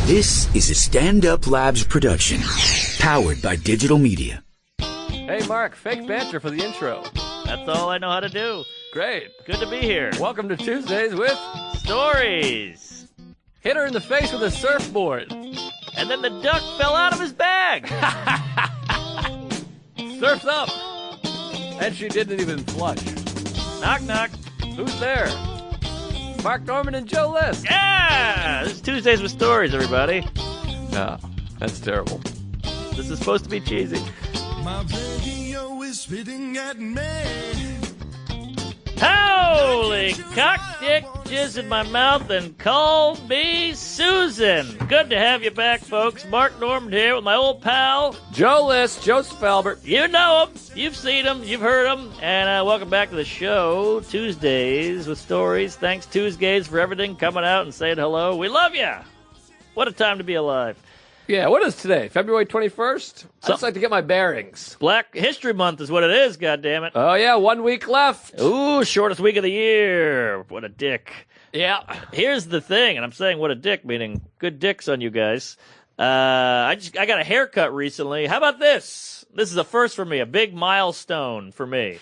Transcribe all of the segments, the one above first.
This is a Stand Up Labs production, powered by digital media. Hey, Mark, fake banter for the intro. That's all I know how to do. Great. Good to be here. Welcome to Tuesdays with Stories. Hit her in the face with a surfboard. And then the duck fell out of his bag. Surf's up. And she didn't even flush. Knock, knock. Who's there? Mark Norman and Joe List. Yeah! This is Tuesdays with Stories, everybody. No, that's terrible. This is supposed to be cheesy. My radio is spitting at me. Holy cock, dick, jizz in my mouth, and call me Susan. Good to have you back, folks. Mark Norman here with my old pal Joe List, Joseph Albert. You know him. You've seen him. You've heard him. And welcome back to the show, Tuesdays with Stories. Thanks, tuesgays, for everything, coming out and saying hello. We love you. What a time to be alive. Yeah, what is today? February 21st? I'd just like to get my bearings. Black History Month is what it is, goddammit. Oh, yeah, 1 week left. Ooh, shortest week of the year. What a dick. Yeah. Here's the thing, and I'm saying what a dick, meaning good dicks on you guys. I got a haircut recently. How about this? This is a first for me, a big milestone for me.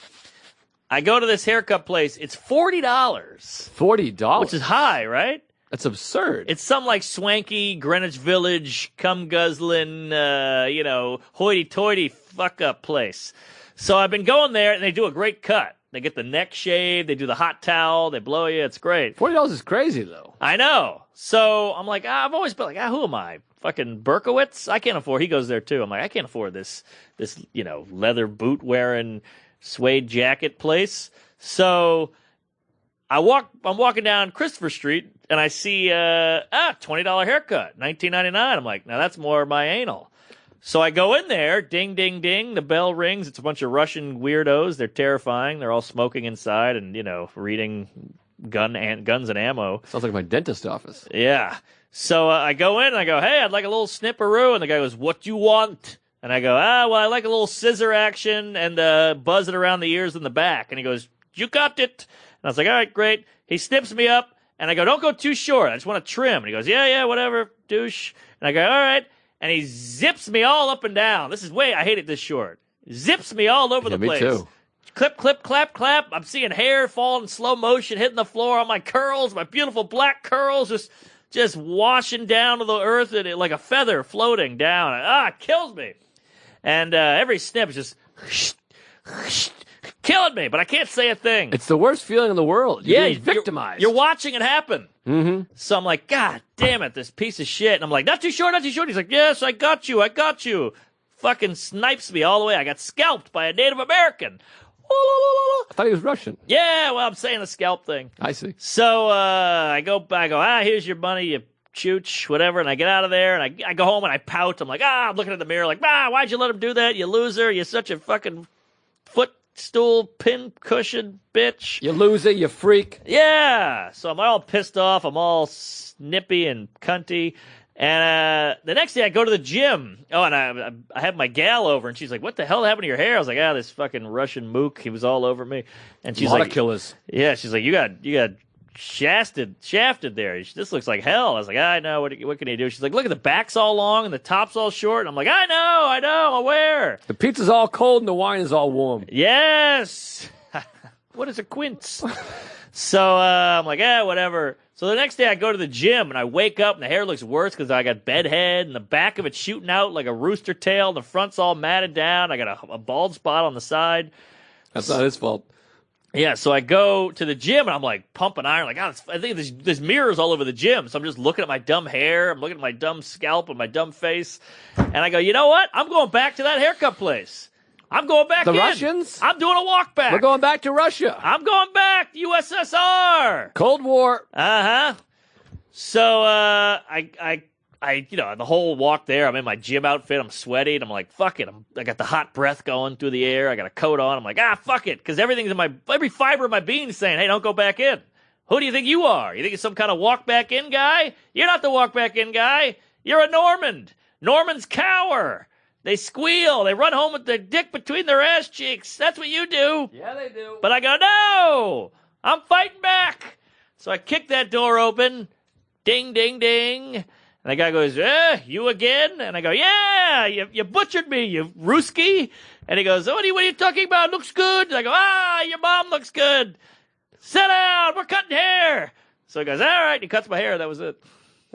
I go to this haircut place. It's $40. $40? Which is high, right? That's absurd. It's some like swanky Greenwich Village, cum guzzling, hoity-toity fuck-up place. So I've been going there, and they do a great cut. They get the neck shave, they do the hot towel, they blow you. It's great. $40 is crazy, though. I know. So I'm like, I've always been like, who am I? Fucking Berkowitz? I can't afford. He goes there too. I'm like, I can't afford this leather boot wearing suede jacket place. So I'm walking down Christopher Street and I see $20 haircut, $19.99. I'm like, now that's more my anal. So I go in there, ding, ding, ding. The bell rings. It's a bunch of Russian weirdos. They're terrifying. They're all smoking inside and reading guns and ammo. Sounds like my dentist office. Yeah. So I go in and I go, hey, I'd like a little snipperoo. And the guy goes, what do you want? And I go, well, I like a little scissor action and buzz it around the ears and the back. And he goes, you got it. And I was like, all right, great. He snips me up. And I go, don't go too short. I just want to trim. And he goes, yeah, whatever, douche. And I go, all right. And he zips me all up and down. I hate it this short. Zips me all over the place. Me too. Clip, clip, clap, clap. I'm seeing hair fall in slow motion, hitting the floor on my curls, my beautiful black curls, just washing down to the earth and like a feather floating down. It kills me. And every snip is just killing me, but I can't say a thing. It's the worst feeling in the world. You're being victimized. You're watching it happen. Mm-hmm. So I'm like, God damn it, this piece of shit. And I'm like, not too short, not too short. He's like, yes, I got you. Fucking snipes me all the way. I got scalped by a Native American. I thought he was Russian. Yeah, well, I'm saying the scalp thing. I see. So I go, here's your money, you chooch, whatever. And I get out of there, and I go home, and I pout. I'm like, I'm looking at the mirror like, why'd you let him do that, you loser? You're such a fucking footstool, pin cushion bitch. You loser, you freak. Yeah. So I'm all pissed off. I'm all snippy and cunty. And the next day I go to the gym. Oh, and I have my gal over, and she's like, what the hell happened to your hair? I was like, this fucking Russian mook. He was all over me. And she's like, killers. Yeah, she's like, you got shafted there. This looks like hell. I was like, I know. What can you do? She's like, look at the back's all long and the top's all short. And I'm like, I know, I'm aware. The pizza's all cold and the wine is all warm. Yes. What is a quince? So I'm like, whatever. So the next day I go to the gym and I wake up and the hair looks worse because I got bedhead and the back of it's shooting out like a rooster tail. And the front's all matted down. I got a bald spot on the side. That's not his fault. Yeah, so I go to the gym and I'm like pumping iron. Like, I think there's mirrors all over the gym. So I'm just looking at my dumb hair. I'm looking at my dumb scalp and my dumb face. And I go, you know what? I'm going back to that haircut place. I'm going back The in. Russians? I'm doing a walk back. We're going back to Russia. I'm going back. USSR. Cold War. Uh-huh. So I the whole walk there, I'm in my gym outfit. I'm sweaty. And I'm like, fuck it. I got the hot breath going through the air. I got a coat on. I'm like, fuck it. Because everything's every fiber of my being is saying, hey, don't go back in. Who do you think you are? You think you're some kind of walk back in guy? You're not the walk back in guy. You're a Normand. Normans cower. They squeal. They run home with their dick between their ass cheeks. That's what you do. Yeah, they do. But I go, no, I'm fighting back. So I kick that door open. Ding, ding, ding. And And the guy goes, you again? And I go, yeah, you butchered me, you Ruski. And he goes, what are you talking about? Looks good. And I go, your mom looks good. Sit down, we're cutting hair. So he goes, all right. He cuts my hair. That was it.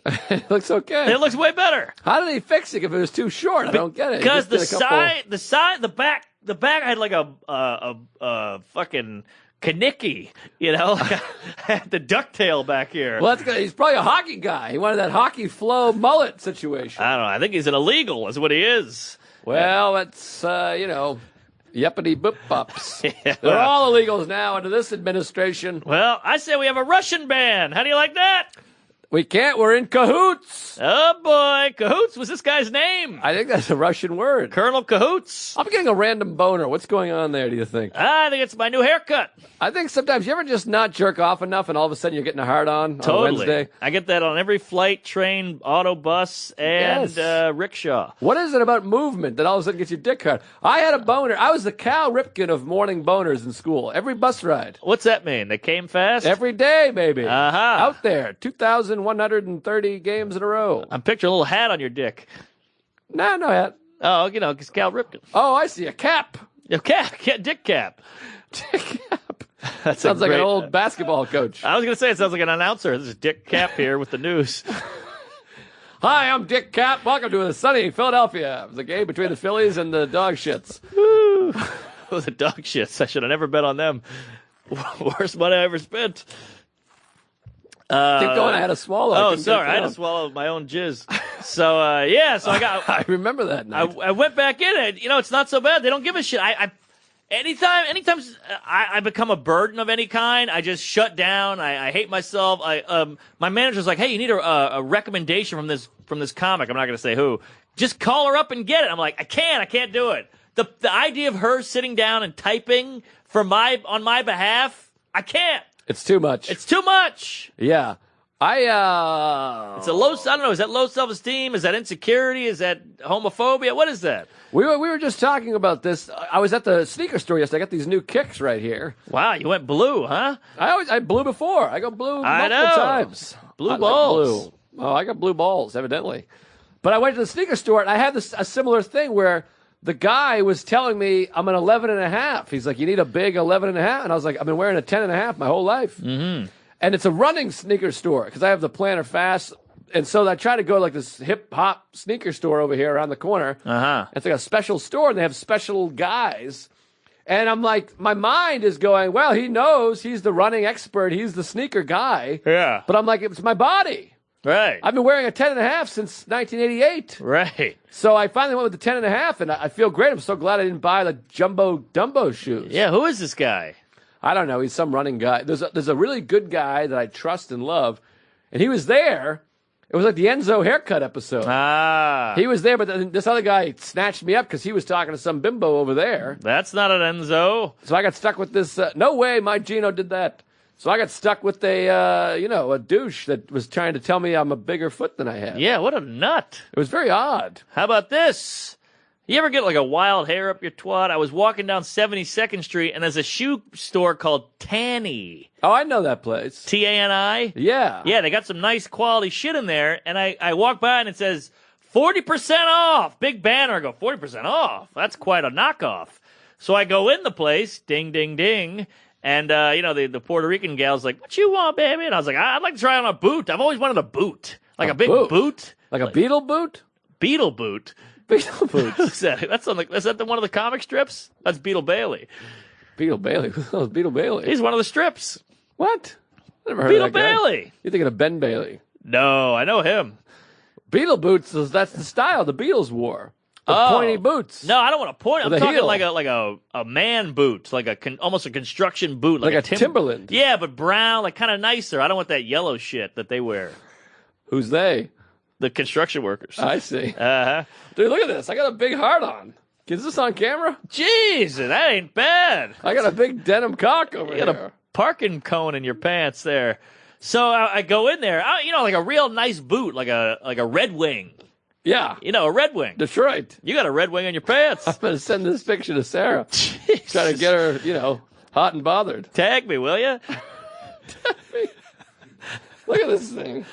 It looks okay. It looks way better. How did he fix it if it was too short? I don't get it. Because the back had like a fucking Kaniki, Like I had the ducktail back here. Well, that's good. He's probably a hockey guy. He wanted that hockey flow mullet situation. I don't know. I think he's an illegal, is what he is. Well, that's, yippity boop pops. Yeah. They're all illegals now under this administration. Well, I say we have a Russian ban. How do you like that? We can't. We're in cahoots. Oh, boy. Cahoots was this guy's name. I think that's a Russian word. Colonel Cahoots. I'm getting a random boner. What's going on there, do you think? I think it's my new haircut. I think sometimes you ever just not jerk off enough and all of a sudden you're getting a hard on Wednesday? I get that on every flight, train, auto, bus, and rickshaw. What is it about movement that all of a sudden gets your dick hard? I had a boner. I was the Cal Ripken of morning boners in school. Every bus ride. What's that mean? They came fast? Every day, baby. Uh-huh. Out there. 2,130 games in a row. I'm picturing a little hat on your dick. No hat. Oh, because Cal Ripken. Oh, I see. A cap. A cap. Dick cap. Dick cap. That sounds like an old basketball coach. I was going to say, it sounds like an announcer. This is Dick Cap here with the news. Hi, I'm Dick Cap. Welcome to the sunny Philadelphia. It was a game between the Phillies and the dog shits. Woo. The dog shits. I should have never bet on them. Worst money I ever spent. Keep going. I had to swallow. Oh, sorry. I had to swallow my own jizz. So, so I got... I remember that night. I went back in it. It's not so bad. They don't give a shit. Anytime I become a burden of any kind, I just shut down. I hate myself. My manager's like, hey, you need a recommendation from this comic. I'm not going to say who. Just call her up and get it. I'm like, I can't do it. The idea of her sitting down and typing on my behalf, I can't. It's too much. It's too much. Yeah. It's a low, I don't know, is that low self-esteem? Is that insecurity? Is that homophobia? What is that? We were just talking about this. I was at the sneaker store yesterday. I got these new kicks right here. Wow, you went blue, huh? I blew before. I go blue multiple times. Blue balls. Like blue. Oh, I got blue balls, evidently. But I went to the sneaker store, and I had a similar thing where the guy was telling me I'm an 11.5. He's like, you need a big 11.5. And I was like, I've been wearing a 10.5 my whole life. Mm-hmm. And it's a running sneaker store because I have the Planner Fast. And so I try to go to like this hip-hop sneaker store over here around the corner. Uh-huh. It's like a special store, and they have special guys. And I'm like, my mind is going, well, he knows. He's the running expert. He's the sneaker guy. Yeah. But I'm like, it's my body. Right. I've been wearing a 10.5 since 1988. Right. So I finally went with the 10.5, and I feel great. I'm so glad I didn't buy the Jumbo Dumbo shoes. Yeah, who is this guy? I don't know. He's some running guy. There's a really good guy that I trust and love, and he was there. It was like the Enzo haircut episode. Ah. He was there, but then this other guy snatched me up because he was talking to some bimbo over there. That's not an Enzo. So I got stuck with this. No way my Gino did that. So I got stuck with a douche that was trying to tell me I'm a bigger foot than I have. Yeah, what a nut. It was very odd. How about this? You ever get like a wild hair up your twat? I was walking down 72nd Street, and there's a shoe store called Tanny. Oh, I know that place. T-A-N-I? Yeah. Yeah, they got some nice quality shit in there, and I walk by and it says 40% off. Big banner. I go, 40% off? That's quite a knockoff. So I go in the place, ding, ding, ding, and, the Puerto Rican gal's like, what you want, baby? And I was like, I'd like to try on a boot. I've always wanted a boot. Like a big boot. Like a beetle boot? Beetle boot. Beetle boots. Who's that? Is that one of the comic strips? That's Beetle Bailey. Beetle Bailey? Who's Beetle Bailey? He's one of the strips. What? I never heard Beetle of that guy. Bailey. You're thinking of Ben Bailey. No, I know him. Beetle boots, that's the style the Beatles wore. The pointy boots. No, I don't want to point. I'm With a talking heel. like a man boot, like almost a construction boot, like a Timberland. Yeah, but brown, like kind of nicer. I don't want that yellow shit that they wear. Who's they? The construction workers. I see. Uh-huh. Dude, look at this. I got a big heart on. Is this on camera? Jeez, that ain't bad. I got a big denim cock over You got a parking cone in your pants there. So I go in there, like a real nice boot, like a Red Wing. Yeah. A Red Wing. Detroit. You got a Red Wing in your pants. I'm going to send this picture to Sarah. Try to get her, hot and bothered. Tag me, will you? Look at this thing.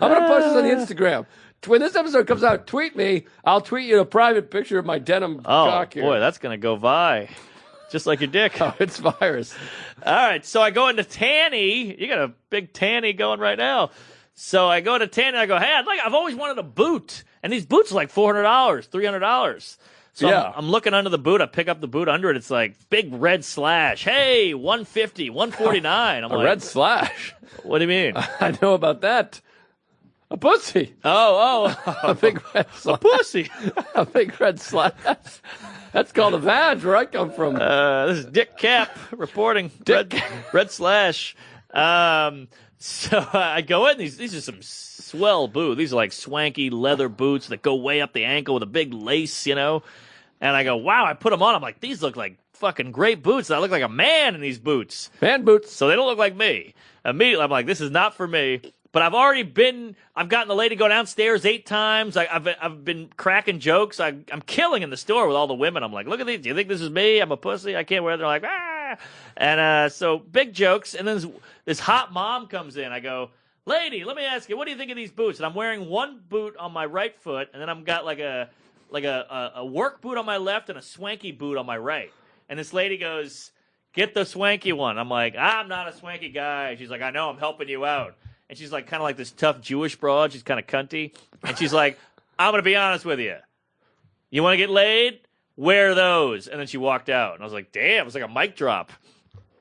I'm going to post this on the Instagram. When this episode comes out, tweet me. I'll tweet you a private picture of my denim cock here. Boy, that's going to go by. Just like your dick. Oh, it's virus. All right, so I go into Tanny. You got a big Tanny going right now. So I go to Tanny and I go, hey, I've always wanted a boot. And these boots are like $400, $300. So yeah. I'm looking under the boot. I pick up the boot. Under it, it's like big red slash. Hey, 150, 149. I'm a like, red slash? What do you mean? I know about that. A pussy. Oh. A big red slash. A pussy. A big red slash. That's called a vag where I come from. This is Dick Capp reporting. Red slash. So I go in. These are some swell boots. These are like swanky leather boots that go way up the ankle with a big lace, And I go, wow, I put them on. I'm like, these look like fucking great boots. I look like a man in these boots. Man boots. So they don't look like me. Immediately, I'm like, this is not for me. But I've gotten the lady to go downstairs 8 times. I've been cracking jokes. I'm killing in the store with all the women. I'm like, look at these. Do you think this is me? I'm a pussy. I can't wear it. They're like, ah. And so big jokes. And then this hot mom comes in. I go, lady, let me ask you, what do you think of these boots? And I'm wearing one boot on my right foot, and then I've got like a work boot on my left and a swanky boot on my right. And this lady goes, get the swanky one. I'm like, I'm not a swanky guy. She's like, I know, I'm helping you out. And she's like kind of like this tough Jewish broad. She's kind of cunty. And she's like, I'm going to be honest with you. You want to get laid? Wear those. And then she walked out. And I was like, damn, it was like a mic drop.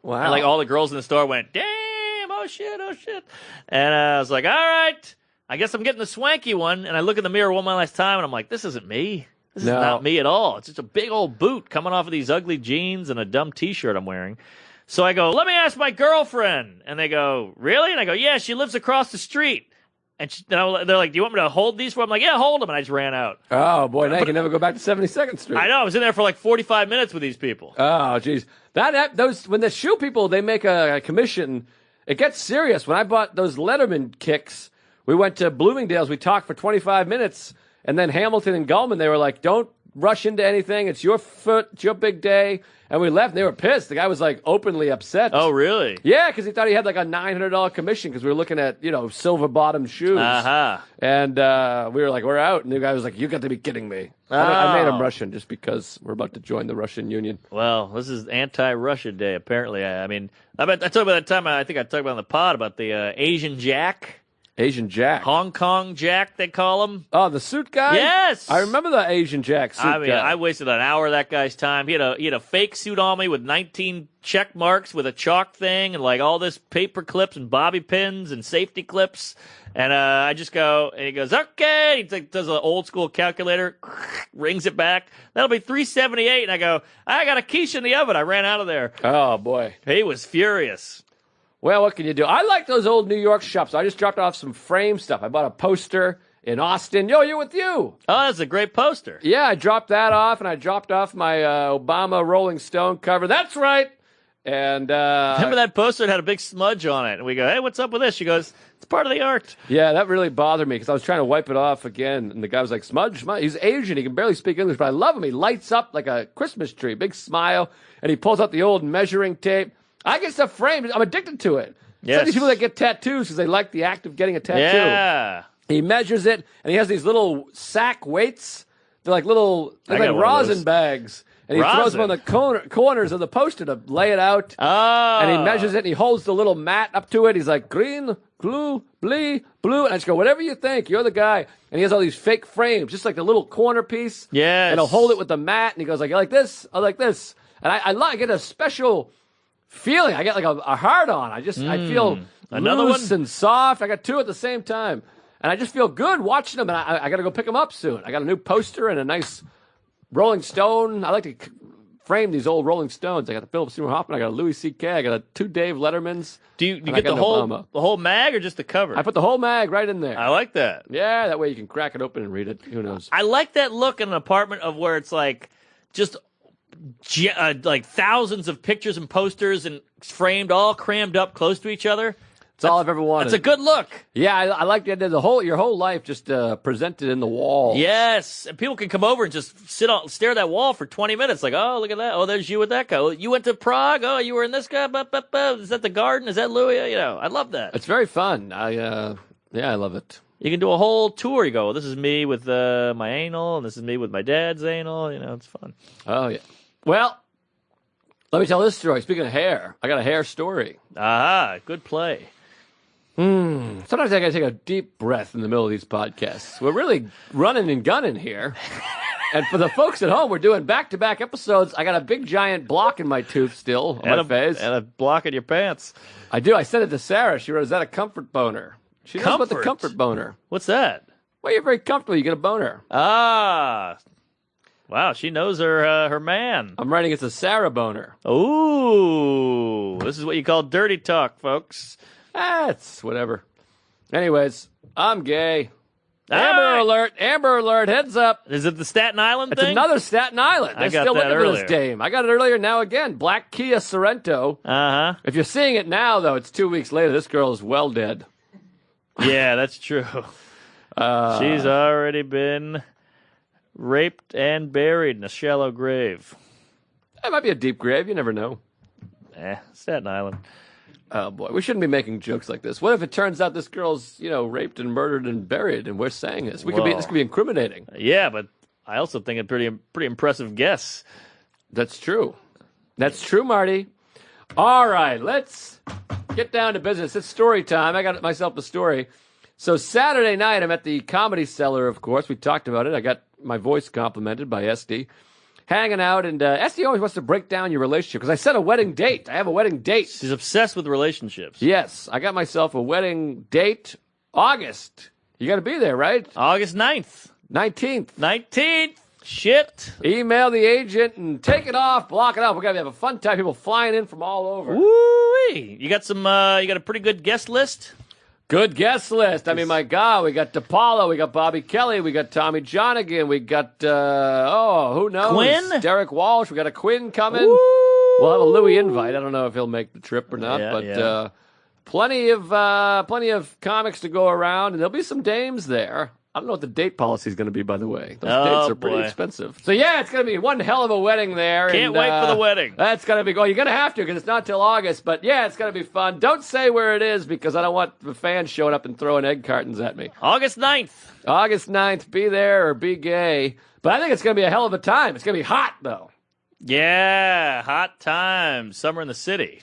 Wow. And like all the girls in the store went, damn, oh shit. And I was like, all right, I guess I'm getting the swanky one. And I look in the mirror one last time, and I'm like, this isn't me. This is not me at all. It's just a big old boot coming off of these ugly jeans and a dumb T-shirt I'm wearing. So I go, let me ask my girlfriend. And they go, really? And I go, yeah, she lives across the street. And they're like, do you want me to hold these for? I'm like, yeah, hold them. And I just ran out. Oh, boy, now you can never go back to 72nd Street. I know. I was in there for like 45 minutes with these people. Oh, jeez. When the shoe people, they make a commission, it gets serious. When I bought those Letterman kicks, we went to Bloomingdale's. We talked for 25 minutes. And then Hamilton and Gulman, they were like, don't rush into anything. It's your foot. It's your big day. And we left, and they were pissed. The guy was, like, openly upset. Oh, really? Yeah, because he thought he had, like, a $900 commission because we were looking at, silver-bottomed shoes. Uh-huh. And we were like, we're out. And the guy was like, you got to be kidding me. I made him Russian just because we're about to join the Russian Union. Well, this is anti-Russia day, apparently. I talked about that time, I think I talked about on the pod about the Asian Jack. Asian Jack. Hong Kong Jack, they call him. Oh, the suit guy? Yes. I remember the Asian Jack suit guy. I wasted an hour of that guy's time. He had a fake suit on me with 19 check marks with a chalk thing and like all this paper clips and bobby pins and safety clips. And I just go, and he goes, okay. He does an old school calculator, rings it back. That'll be $378. And I go, I got a quiche in the oven. I ran out of there. Oh, boy. He was furious. Well, what can you do? I like those old New York shops. I just dropped off some frame stuff. I bought a poster in Austin. You're with you. Oh, that's a great poster. Yeah, I dropped that off, and I dropped off my Obama Rolling Stone cover. That's right. And remember that poster that had a big smudge on it? And we go, hey, what's up with this? She goes, it's part of the art. Yeah, that really bothered me because I was trying to wipe it off again, and the guy was like, smudge? He's Asian. He can barely speak English, but I love him. He lights up like a Christmas tree, big smile, and he pulls out the old measuring tape. I get stuff framed. I'm addicted to it. Yes. It's like these people that get tattoos because they like the act of getting a tattoo. Yeah. He measures it, and he has these little sack weights. They're like rosin bags. And he throws them on the corners of the poster to lay it out. Oh. And he measures it, and he holds the little mat up to it. He's like, green, blue, blue. And I just go, whatever you think, you're the guy. And he has all these fake frames, just like the little corner piece. Yes. And he'll hold it with the mat, and he goes, like, you like this? I like this. And I get a special feeling. I get like a hard-on. I feel loose and soft. I got two at the same time. And I just feel good watching them, and I got to go pick them up soon. I got a new poster and a nice Rolling Stone. I like to frame these old Rolling Stones. I got the Philip Seymour Hoffman. I got a Louis C.K. I got two Dave Lettermans. Do you get the whole mag or just the cover? I put the whole mag right in there. I like that. Yeah, that way you can crack it open and read it. Who knows? I like that look in an apartment of where it's like just like thousands of pictures and posters and framed, all crammed up close to each other. That's all I've ever wanted. It's a good look. Yeah, I like the idea. Your whole life just presented in the wall. Yes, and people can come over and just stare at that wall for 20 minutes. Like, oh, look at that. Oh, there's you with that guy. Oh, you went to Prague. Oh, you were in this guy. Is that the garden? Is that Louis? I love that. It's very fun. I love it. You can do a whole tour. You go, this is me with my anal, and this is me with my dad's anal. It's fun. Oh, yeah. Well, let me tell this story. Speaking of hair, I got a hair story. Aha, good play. Sometimes I got to take a deep breath in the middle of these podcasts. We're really running and gunning here. And for the folks at home, we're doing back-to-back episodes. I got a big, giant block in my tooth still on my face. And a block in your pants. I do. I sent it to Sarah. She wrote, is that a comfort boner? She knows about the comfort boner. What's that? Well, you're very comfortable. You get a boner. Ah. Wow, she knows her man. I'm writing it's a Sarah boner. Ooh. This is what you call dirty talk, folks. It's whatever. Anyways, I'm gay. Amber alert! Amber alert! Heads up! Is it the Staten Island It's thing? another Staten Island. They're I got still that looking for earlier. this dame. I got it earlier. Now again, black Kia Sorrento. Uh-huh. If you're seeing it now, though, it's 2 weeks later. This girl is well dead. Yeah, that's true. She's already been raped and buried in a shallow grave. It might be a deep grave. You never know. Staten Island. Oh boy, we shouldn't be making jokes like this. What if it turns out this girl's, raped and murdered and buried, and we're saying this? This could be incriminating. Yeah, but I also think it's pretty impressive guess. That's true. That's true, Marty. All right, let's get down to business. It's story time. I got myself a story. So Saturday night, I'm at the Comedy Cellar, of course. We talked about it. I got my voice complimented by Esty. Hanging out, and Esty always wants to break down your relationship, because I set a wedding date. I have a wedding date. She's obsessed with relationships. Yes, I got myself a wedding date, August. You got to be there, right? August 9th. 19th. 19th. Shit. Email the agent and take it off, block it off. We're going to have a fun time. People flying in from all over. Woo-wee. You got a pretty good guest list? Good guest list. I mean, my God, we got DePaulo, we got Bobby Kelly, we got Tommy Johnigan, we got, who knows? Quinn? Derek Walsh, we got a Quinn coming. Woo! We'll have a Louis invite. I don't know if he'll make the trip or not, Yeah. plenty of comics to go around, and there'll be some dames there. I don't know what the date policy is going to be, by the way. Those dates are pretty expensive. So, yeah, it's going to be one hell of a wedding there. Can't wait for the wedding. That's going to be going. You're going to have to, because it's not till August. But, yeah, it's going to be fun. Don't say where it is, because I don't want the fans showing up and throwing egg cartons at me. August 9th. August 9th, be there or be gay. But I think it's going to be a hell of a time. It's going to be hot, though. Yeah, hot times. Summer in the city.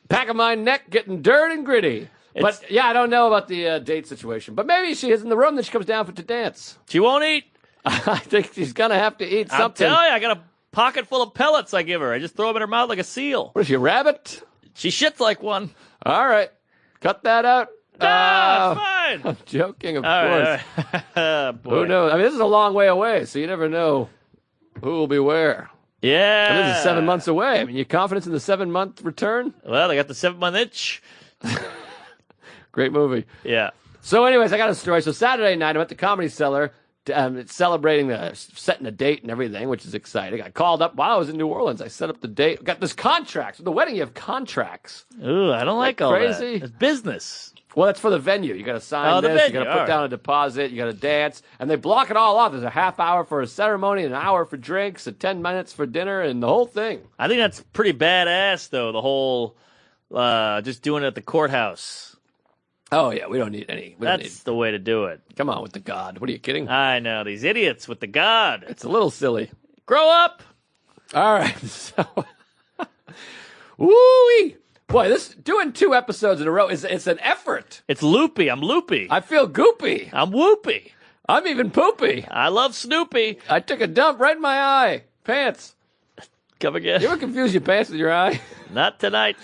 Back of my neck getting dirt and gritty. But, yeah, I don't know about the date situation. But maybe she is in the room, then she comes down to dance. She won't eat. I think she's going to have to eat something. I'm telling you, I got a pocket full of pellets I give her. I just throw them in her mouth like a seal. What is she, a rabbit? She shits like one. All right. Cut that out. Fine. I'm joking, of All course. right. Boy. Who knows? I mean, this is a long way away, so you never know who will be where. Yeah. And this is 7 months away. I mean, you confidence in the 7-month return? Well, I got the 7-month itch. Great movie. Yeah. So anyways, I got a story. So Saturday night, I'm at the Comedy Cellar, celebrating setting a date and everything, which is exciting. I called up while I was in New Orleans. I set up the date. Got this contract. For the wedding, you have contracts. Ooh, I don't like all crazy? that. It's business. Well, that's for the venue. You got to sign the this. venue. You got to put down a deposit. You got to dance, and they block it all off. There's a half hour for a ceremony, an hour for drinks, and 10 minutes for dinner, and the whole thing. I think that's pretty badass, though. The whole just doing it at the courthouse. Oh yeah, we don't need any. That's the way to do it. Come on with the God. What are you kidding? I know these idiots with the God. It's a little silly. Grow up. All right. So, woo-wee. Boy, this doing 2 episodes in a row it's an effort. It's loopy. I'm loopy. I feel goopy. I'm whoopy. I'm even poopy. I love Snoopy. I took a dump right in my eye. Pants. Come again. You ever confuse your pants with your eye? Not tonight.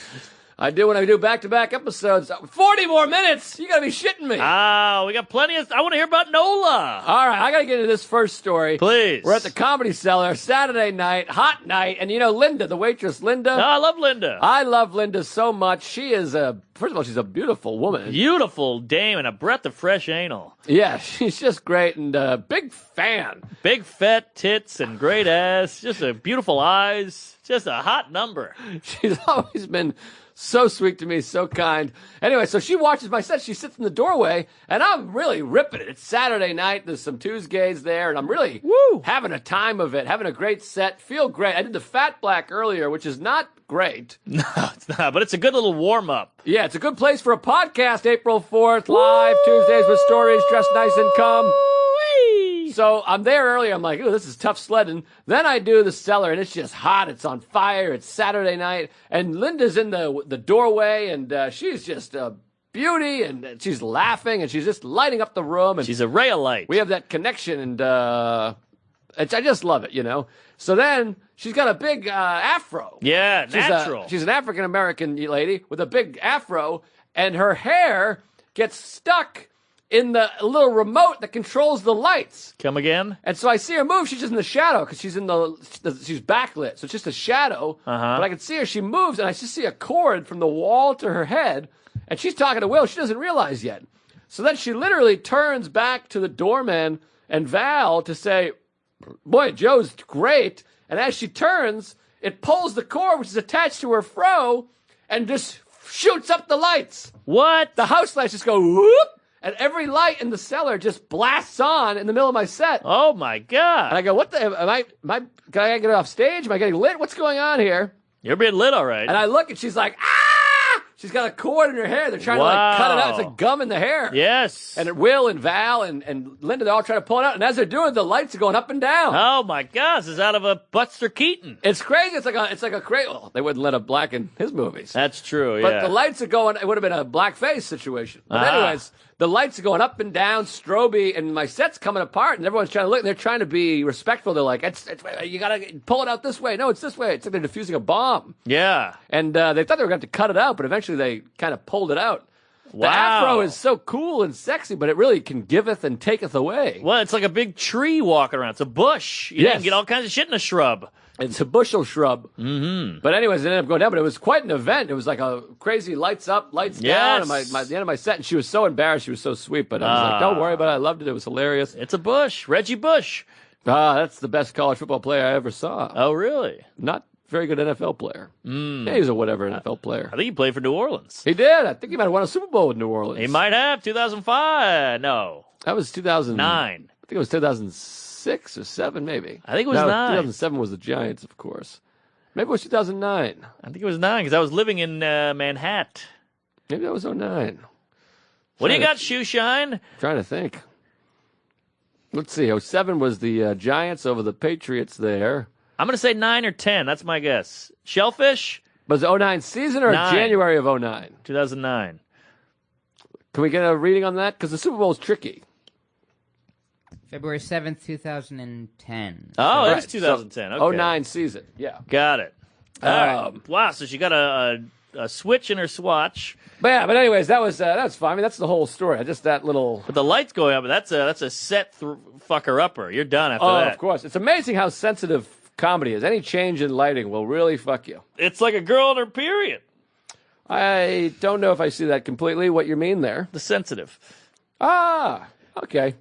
I do when I do back-to-back episodes. 40 more minutes? You got to be shitting me. We got plenty of... I want to hear about NOLA. All right, I got to get into this first story. Please. We're at the Comedy Cellar, Saturday night, hot night. And you know Linda, the waitress, Linda? Oh, I love Linda. I love Linda so much. She is first of all, she's a beautiful woman. Beautiful dame and a breath of fresh anal. Yeah, she's just great and big fan. Big fat tits and great ass. Just a beautiful eyes. Just a hot number. She's always been So sweet to me, so kind. Anyway, so she watches my set. She sits in the doorway, and I'm really ripping it. It's Saturday night. There's some tuesgays there, and I'm really having a time of it, having a great set. Feel great. I did the Fat Black earlier, which is not great. No, it's not, but it's a good little warm-up. Yeah, it's a good place for a podcast. April 4th, live, Tuesdays with stories, dressed nice and come. So I'm there earlier. I'm like, oh, this is tough sledding. Then I do the cellar, and it's just hot. It's on fire. It's Saturday night. And Linda's in the doorway, and she's just a beauty, and she's laughing, and she's just lighting up the room. And she's a ray of light. We have that connection, and I just love it, you know. So then she's got a big afro. Yeah, natural. She's an African-American lady with a big afro, and her hair gets stuck in the little remote that controls the lights. Come again? And so I see her move. She's just in the shadow because she's she's backlit. So it's just a shadow. But I can see her. She moves, and I just see a cord from the wall to her head. And she's talking to Will. She doesn't realize yet. So then she literally turns back to the doorman and Val to say, boy, Joe's great. And as she turns, it pulls the cord, which is attached to her fro, and just shoots up the lights. What? The house lights just go whoop. And every light in the cellar just blasts on in the middle of my set. Oh, my God. And I go, what the, can I get off stage? Am I getting lit? What's going on here? You're being lit, all right. And I look, and she's like, ah! She's got a cord in her hair. They're trying to, cut it out. It's like gum in the hair. Yes. And Will and Val and Linda, they're all trying to pull it out. And as they're doing it, the lights are going up and down. Oh, my God. This is out of a Buster Keaton. It's crazy. It's like a crazy, well, they wouldn't let a black in his movies. That's true, But the lights are going, it would have been a blackface situation. But anyways, the lights are going up and down, stroby, and my set's coming apart, and everyone's trying to look, and they're trying to be respectful. They're like, it's you got to pull it out this way. No, it's this way. It's like they're defusing a bomb. Yeah. And they thought they were going to have to cut it out, but eventually they kind of pulled it out. Wow. The afro is so cool and sexy, but it really can giveth and taketh away. Well, it's like a big tree walking around. It's a bush. You can get all kinds of shit in a shrub. It's a bushel shrub. Mm-hmm. But anyways, it ended up going down. But it was quite an event. It was like a crazy lights up, lights down. And the end of my set, and she was so embarrassed. She was so sweet. But I was like, don't worry about it. I loved it. It was hilarious. It's a Bush. Reggie Bush. That's the best college football player I ever saw. Oh, really? Not very good NFL player. Yeah, he was a whatever NFL player. I think he played for New Orleans. He did. I think he might have won a Super Bowl with New Orleans. He might have. 2005. No. That was 2009. I think it was 2006 or 7, maybe. I think it was 9. 2007 was the Giants, of course. Maybe it was 2009. I think it was 9 because I was living in Manhattan. Maybe that was 09. What do you got, Shoeshine? Trying to think. Let's see. 07 was the Giants over the Patriots there. I'm going to say 9 or 10. That's my guess. Shellfish? Was it 09 season or 9. January of 09? 2009. Can we get a reading on that? Because the Super Bowl is tricky. February 7th, 2010. Oh, right. It's 2010. Okay. 09 season. Yeah. Got it. All right. Wow, so she got a switch in her swatch. But anyways, that's fine. I mean, that's the whole story. Just that little. But the lights going up, that's a set fucker upper. You're done after that. Oh, of course. It's amazing how sensitive comedy is. Any change in lighting will really fuck you. It's like a girl in her period. I don't know if I see that completely, what you mean there. The sensitive. Ah, okay.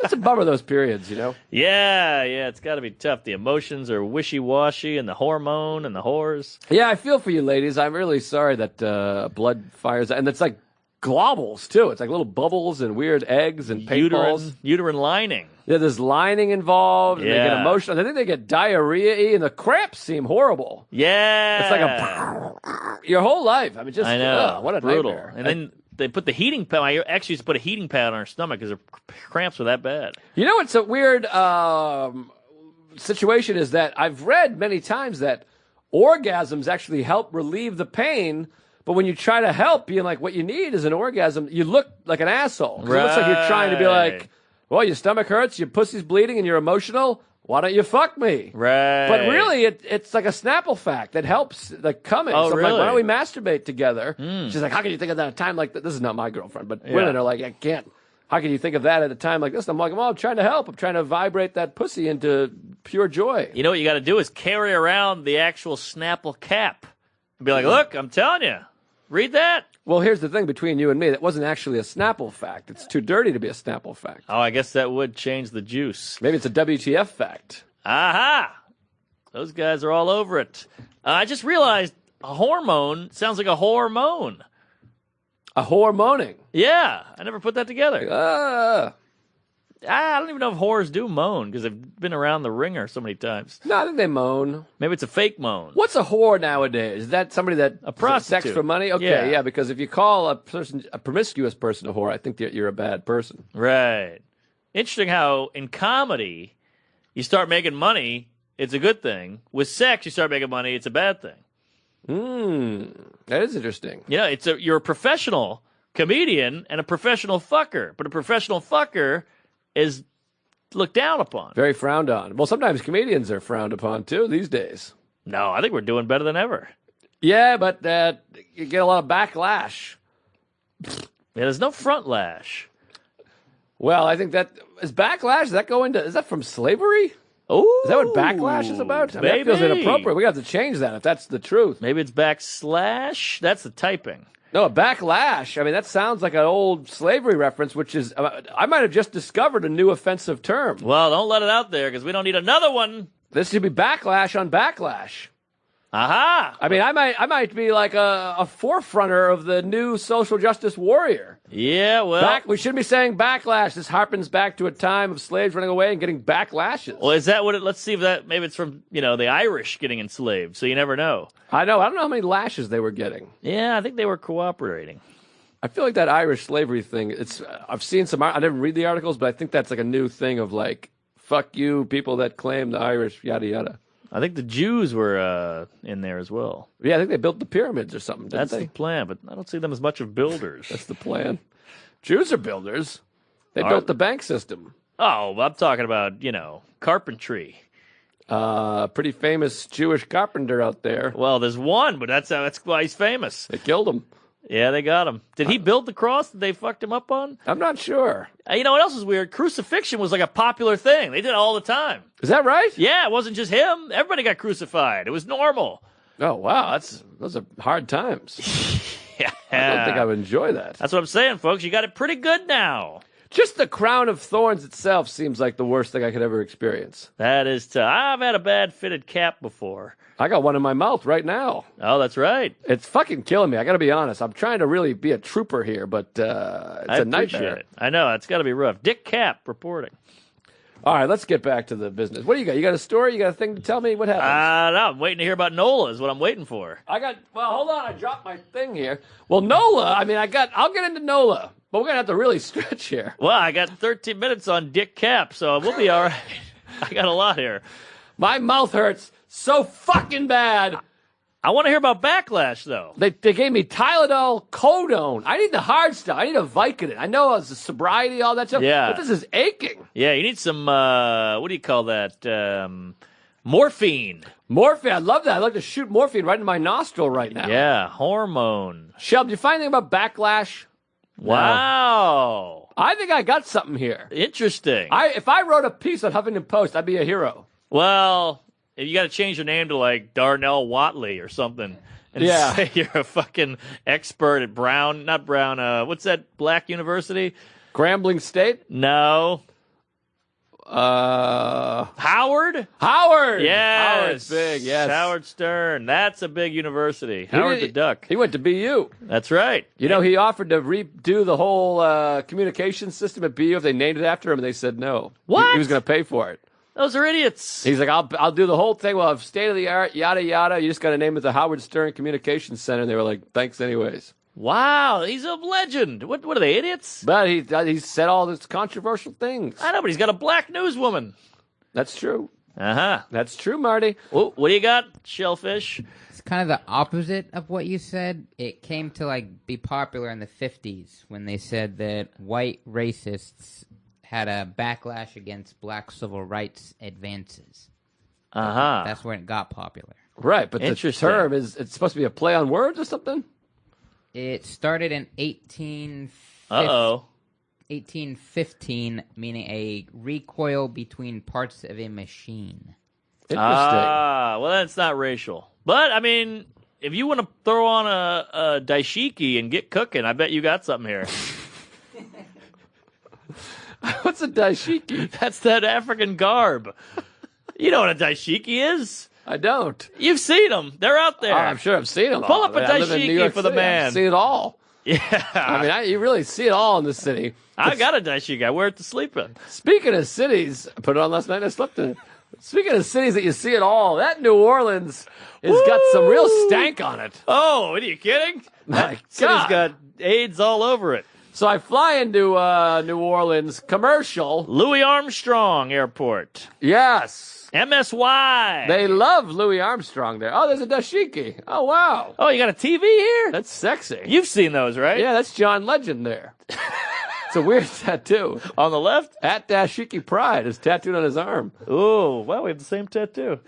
It's a bummer, those periods, you know? Yeah, it's got to be tough. The emotions are wishy-washy, and the hormone and the whores. Yeah, I feel for you, ladies. I'm really sorry that blood fires. And it's like globbles, too. It's like little bubbles and weird eggs and paintballs. Uterine lining. Yeah, there's lining involved. And yeah. They get emotional. I think they get diarrhea-y, and the cramps seem horrible. Yeah. It's like your whole life. I mean, just, I know. What a brutal. nightmare. And then they put the heating pad. I actually used to put a heating pad on her stomach because her cramps were that bad. You know, it's a weird situation is that I've read many times that orgasms actually help relieve the pain, but when you try to help, being like, what you need is an orgasm, you look like an asshole. Right. It looks like you're trying to be like, well, your stomach hurts, your pussy's bleeding, and you're emotional. Why don't you fuck me? Right. But really, it's like a Snapple fact that helps, like, coming. Oh, so I'm really? like, why don't we masturbate together? She's like, how can you think of that at a time like that? This is not my girlfriend, but women are like, I can't. How can you think of that at a time like this? And I'm like, well, I'm trying to help. I'm trying to vibrate that pussy into pure joy. You know what you got to do is carry around the actual Snapple cap. And be like, look, I'm telling you. Read that. Well, here's the thing between you and me. That wasn't actually a Snapple fact. It's too dirty to be a Snapple fact. Oh, I guess that would change the juice. Maybe it's a WTF fact. Aha! Those guys are all over it. I just realized a hormone sounds like a hormone. A hormoning. Yeah, I never put that together. Ah. I don't even know if whores do moan because they've been around the ringer so many times. No, I think they moan. Maybe it's a fake moan. What's a whore nowadays? Is that somebody that A prostitute. sex for money? Okay, Yeah. because if you call a promiscuous person a whore, I think that you're a bad person. Right. Interesting how in comedy, you start making money, it's a good thing. With sex, you start making money, it's a bad thing. That is interesting. You know, you're a professional comedian and a professional fucker, but a professional fucker is looked down upon. Very frowned on. Well, sometimes comedians are frowned upon too these days. No, I think we're doing better than ever. Yeah, but you get a lot of backlash. Yeah, there's no front lash. Well, I think that is backlash. Does that go into? Is that from slavery? Oh, Is that what backlash is about? I mean, that feels maybe. inappropriate. We have to change that if that's the truth. Maybe it's backslash. That's the typing. No, a backlash. I mean, that sounds like an old slavery reference, which is, I might have just discovered a new offensive term. Well, don't let it out there because we don't need another one. This should be backlash on backlash. Aha! I mean, I might be like a forefronter of the new social justice warrior. Yeah, well. We shouldn't be saying backlash. This harpens back to a time of slaves running away and getting backlashes. Well, is that what let's see if that, maybe it's from, the Irish getting enslaved, so you never know. I know. I don't know how many lashes they were getting. Yeah, I think they were cooperating. I feel like that Irish slavery thing, I've seen some, I didn't read the articles, but I think that's like a new thing of like, fuck you, people that claim the Irish, yada, yada. I think the Jews were in there as well. Yeah, I think they built the pyramids or something, didn't That's they? the plan, but I don't see them as much of builders. That's the plan. Jews are builders. They Are- built the bank system. Oh, I'm talking about, carpentry. Pretty famous Jewish carpenter out there. Well, there's one, but that's why he's famous. They killed him. Yeah, they got him. Did he build the cross that they fucked him up on? I'm not sure. You know what else is weird? Crucifixion was like a popular thing. They did it all the time. Is that right? Yeah, it wasn't just him. Everybody got crucified. It was normal. Oh, wow. Those are hard times. Yeah. I don't think I would enjoy that. That's what I'm saying, folks. You got it pretty good now. Just the crown of thorns itself seems like the worst thing I could ever experience. That is tough. I've had a bad fitted cap before. I got one in my mouth right now. Oh, that's right. It's fucking killing me. I got to be honest. I'm trying to really be a trooper here, but it's I a nightmare. appreciate it. I know. It's got to be rough. Dick Capp reporting. All right, let's get back to the business. What do you got? You got a story? You got a thing to tell me? What happened? No, I'm waiting to hear about NOLA is what I'm waiting for. Well, hold on. I dropped my thing here. Well, NOLA, I'll get into NOLA, but we're going to have to really stretch here. Well, I got 13 minutes on Dick Capp, so we'll be all right. I got a lot here. My mouth hurts so fucking bad. I want to hear about backlash, though. They gave me Tylenol Codone. I need the hard stuff. I need a Vicodin. I know it's sobriety, all that stuff. Yeah. But this is aching. Yeah, you need some, what do you call that? Morphine. Morphine. I love that. I'd like to shoot morphine right in my nostril right now. Yeah, hormone. Shel, did you find anything about backlash? Wow. I think I got something here. Interesting. If I wrote a piece on Huffington Post, I'd be a hero. Well, if you got to change your name to like Darnell Watley or something, and Yeah. say you're a fucking expert at what's that black university? Grambling State? No. Howard? Yes. Howard's big, yes. Howard Stern. That's a big university. Howard the Duck. He went to BU. That's right. You know, he offered to redo the whole communication system at BU if they named it after him, and they said no. What? He was going to pay for it. Those are idiots. He's like, I'll do the whole thing. We'll have state of the art, yada yada. You just got to name it the Howard Stern Communications Center. And they were like, thanks anyways. Wow, he's a legend. What are they, idiots? But he said all these controversial things. I know, but he's got a black newswoman. That's true. Uh-huh. That's true, Marty. What do you got, Shellfish? It's kind of the opposite of what you said. It came to be popular in the 50s when they said that white racists had a backlash against black civil rights advances. Uh-huh. That's when it got popular. Right, but the Interesting. term it's supposed to be a play on words or something? It started in 1815, meaning a recoil between parts of a machine. Interesting. Well, that's not racial. But, I mean, if you want to throw on a daishiki and get cooking, I bet you got something here. What's a daishiki? That's that African garb. You know what a daishiki is? I don't. You've seen them. They're out there. Oh, I'm sure I've seen them. Pull all. up a I live in New dashiki York for the City. man. I've seen it all. Yeah. I mean, you really see it all in the city. I got a dashiki. I wear it to sleep in. Speaking of cities, I put it on last night and I slept in it. Speaking of cities that you see it all, that New Orleans has got some real stank on it. Oh, are you kidding? My City's God. got AIDS all over it. So I fly into New Orleans commercial. Louis Armstrong Airport. Yes. MSY. They love Louis Armstrong there. Oh, there's a dashiki. Oh, wow. Oh, you got a TV here? That's sexy. You've seen those, right? Yeah, that's John Legend there. It's a weird tattoo. On the left? At Dashiki Pride is tattooed on his arm. Oh, wow, we have the same tattoo.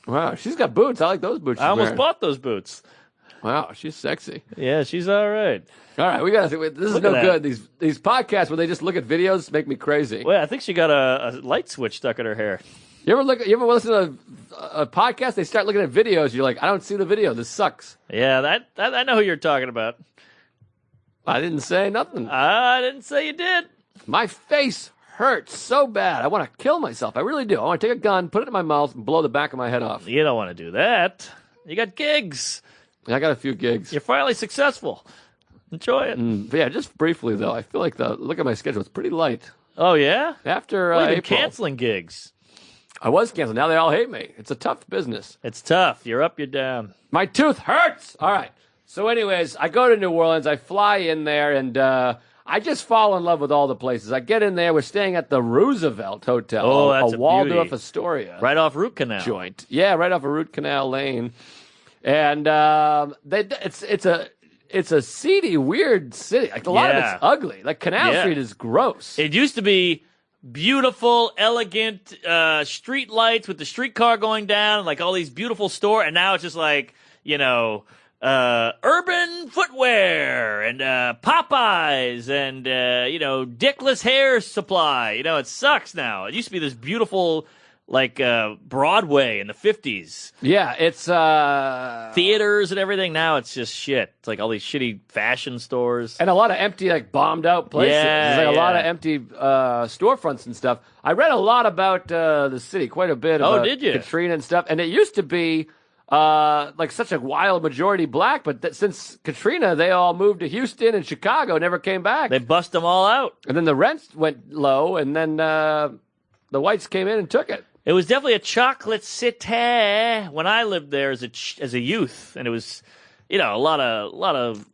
Wow, she's got boots. I like those boots. I she's almost wearing. bought those boots. Wow, she's sexy. Yeah, she's all right. All right, we got to. This is Look no at good. that. These podcasts where they just look at videos make me crazy. Well, I think she got a light switch stuck in her hair. You ever listen to a podcast? They start looking at videos. You're like, I don't see the video. This sucks. Yeah, that I know who you're talking about. I didn't say nothing. I didn't say you did. My face hurts so bad. I want to kill myself. I really do. I want to take a gun, put it in my mouth, and blow the back of my head off. You don't want to do that. You got gigs. I got a few gigs. You're finally successful. Enjoy it. But yeah, just briefly though. I feel like look at my schedule. It's pretty light. Oh, yeah? After Well, you've been April, canceling gigs. I was canceled. Now they all hate me. It's a tough business. It's tough. You're up, you're down. My tooth hurts. All right. So, anyways, I go to New Orleans. I fly in there, and I just fall in love with all the places. I get in there. We're staying at the Roosevelt Hotel. Oh, that's a a Waldorf beauty. Astoria. Right off Root Canal. Joint. Yeah, right off of Root Canal Lane. And it's a seedy, weird city. Like a lot of Yeah. it's ugly. Like Canal Yeah. Street is gross. It used to be beautiful, elegant street lights with the streetcar going down, like all these beautiful stores, and now it's just like, urban footwear and Popeyes and Dickless hair supply. It sucks now. It used to be this beautiful Broadway in the 50s. Yeah, it's Theaters and everything. Now it's just shit. It's like all these shitty fashion stores. and a lot of empty, like bombed out places. Yeah, There's like a lot yeah. of empty storefronts and stuff. I read a lot about the city, quite a bit about did you? Katrina and stuff. And it used to be like such a wild majority black, but since Katrina, they all moved to Houston and Chicago, never came back. They bust them all out. And then the rents went low, and then the whites came in and took it. It was definitely a chocolate city when I lived there as a youth, and it was, a lot of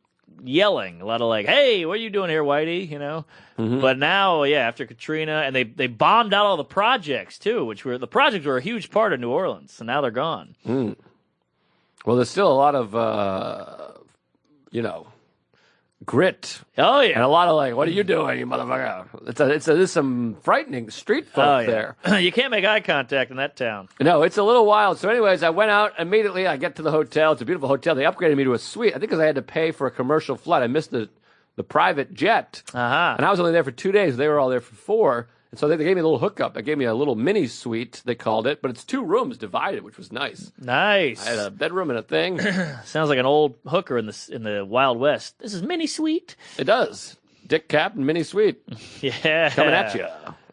yelling, a lot of like, "Hey, what are you doing here, Whitey?" But now, after Katrina, and they bombed out all the projects too, the projects were a huge part of New Orleans, and now they're gone. Well, there's still a lot of grit. Oh And a yeah, lot of like, what are you doing, you motherfucker? There's some frightening street folk there. You can't make eye contact in that town. No, it's a little wild. So anyways, I went out immediately. I get to the hotel. It's a beautiful hotel. They upgraded me to a suite. I think because I had to pay for a commercial flight. I missed the private jet. Uh-huh. And I was only there for 2 days. They were all there for 4. And so they gave me a little hookup. They gave me a little mini suite, they called it. But it's 2 rooms divided, which was nice. Nice. I had a bedroom and a thing. Sounds like an old hooker in the Wild West. This is mini sweet. It does. Dick Capp and mini suite. Yeah, Coming at you.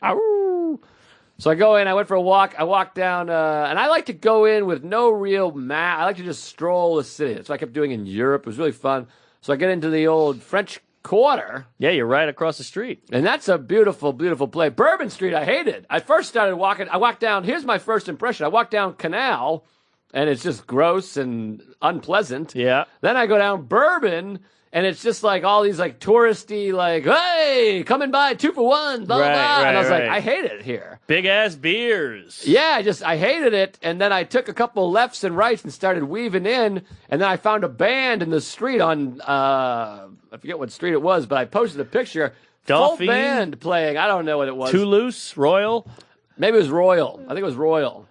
Ow. So I go in, I went for a walk. I walked down, and I like to go in with no real map. I like to just stroll the city. That's what I kept doing in Europe. It was really fun. So I get into the old French Quarter, Yeah, you're right across the street. and that's a beautiful, beautiful place. Bourbon Street, I hated. I first started walking. I walked down. Here's my first impression. I walked down Canal, and it's just gross and unpleasant. Yeah. Then I go down Bourbon, and it's just like all these like touristy, like, hey, coming by 2 for 1, blah, blah, Right, blah. And I was right, like, right. I hate it here. Big ass beers. Yeah, I hated it. And then I took a couple lefts and rights and started weaving in. And then I found a band in the street on, I forget what street it was, but I posted a picture. Dauphine? Full band playing. I don't know what it was. Toulouse, Royal. Maybe it was Royal. I think it was Royal.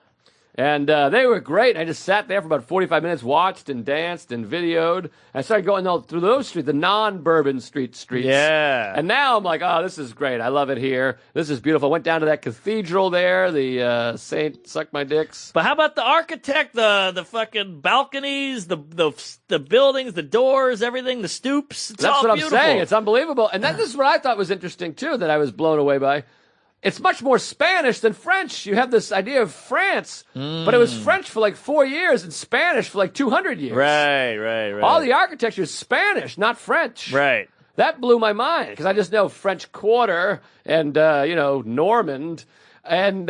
And they were great. I just sat there for about 45 minutes, watched and danced and videoed. I started going through those streets, the non-Bourbon streets. Yeah. And now I'm like, oh, this is great. I love it here. This is beautiful. I went down to that cathedral there, the Saint Suck My Dicks. But how about the architect, the fucking balconies, the buildings, the doors, everything, the stoops? It's That's all what beautiful. I'm saying. It's unbelievable. And this is what I thought was interesting, too, that I was blown away by. it's much more Spanish than French. You have this idea of France, but it was French for like 4 years and Spanish for like 200 years. Right. All the architecture is Spanish, not French. Right. That blew my mind because I just know French Quarter and, Normand and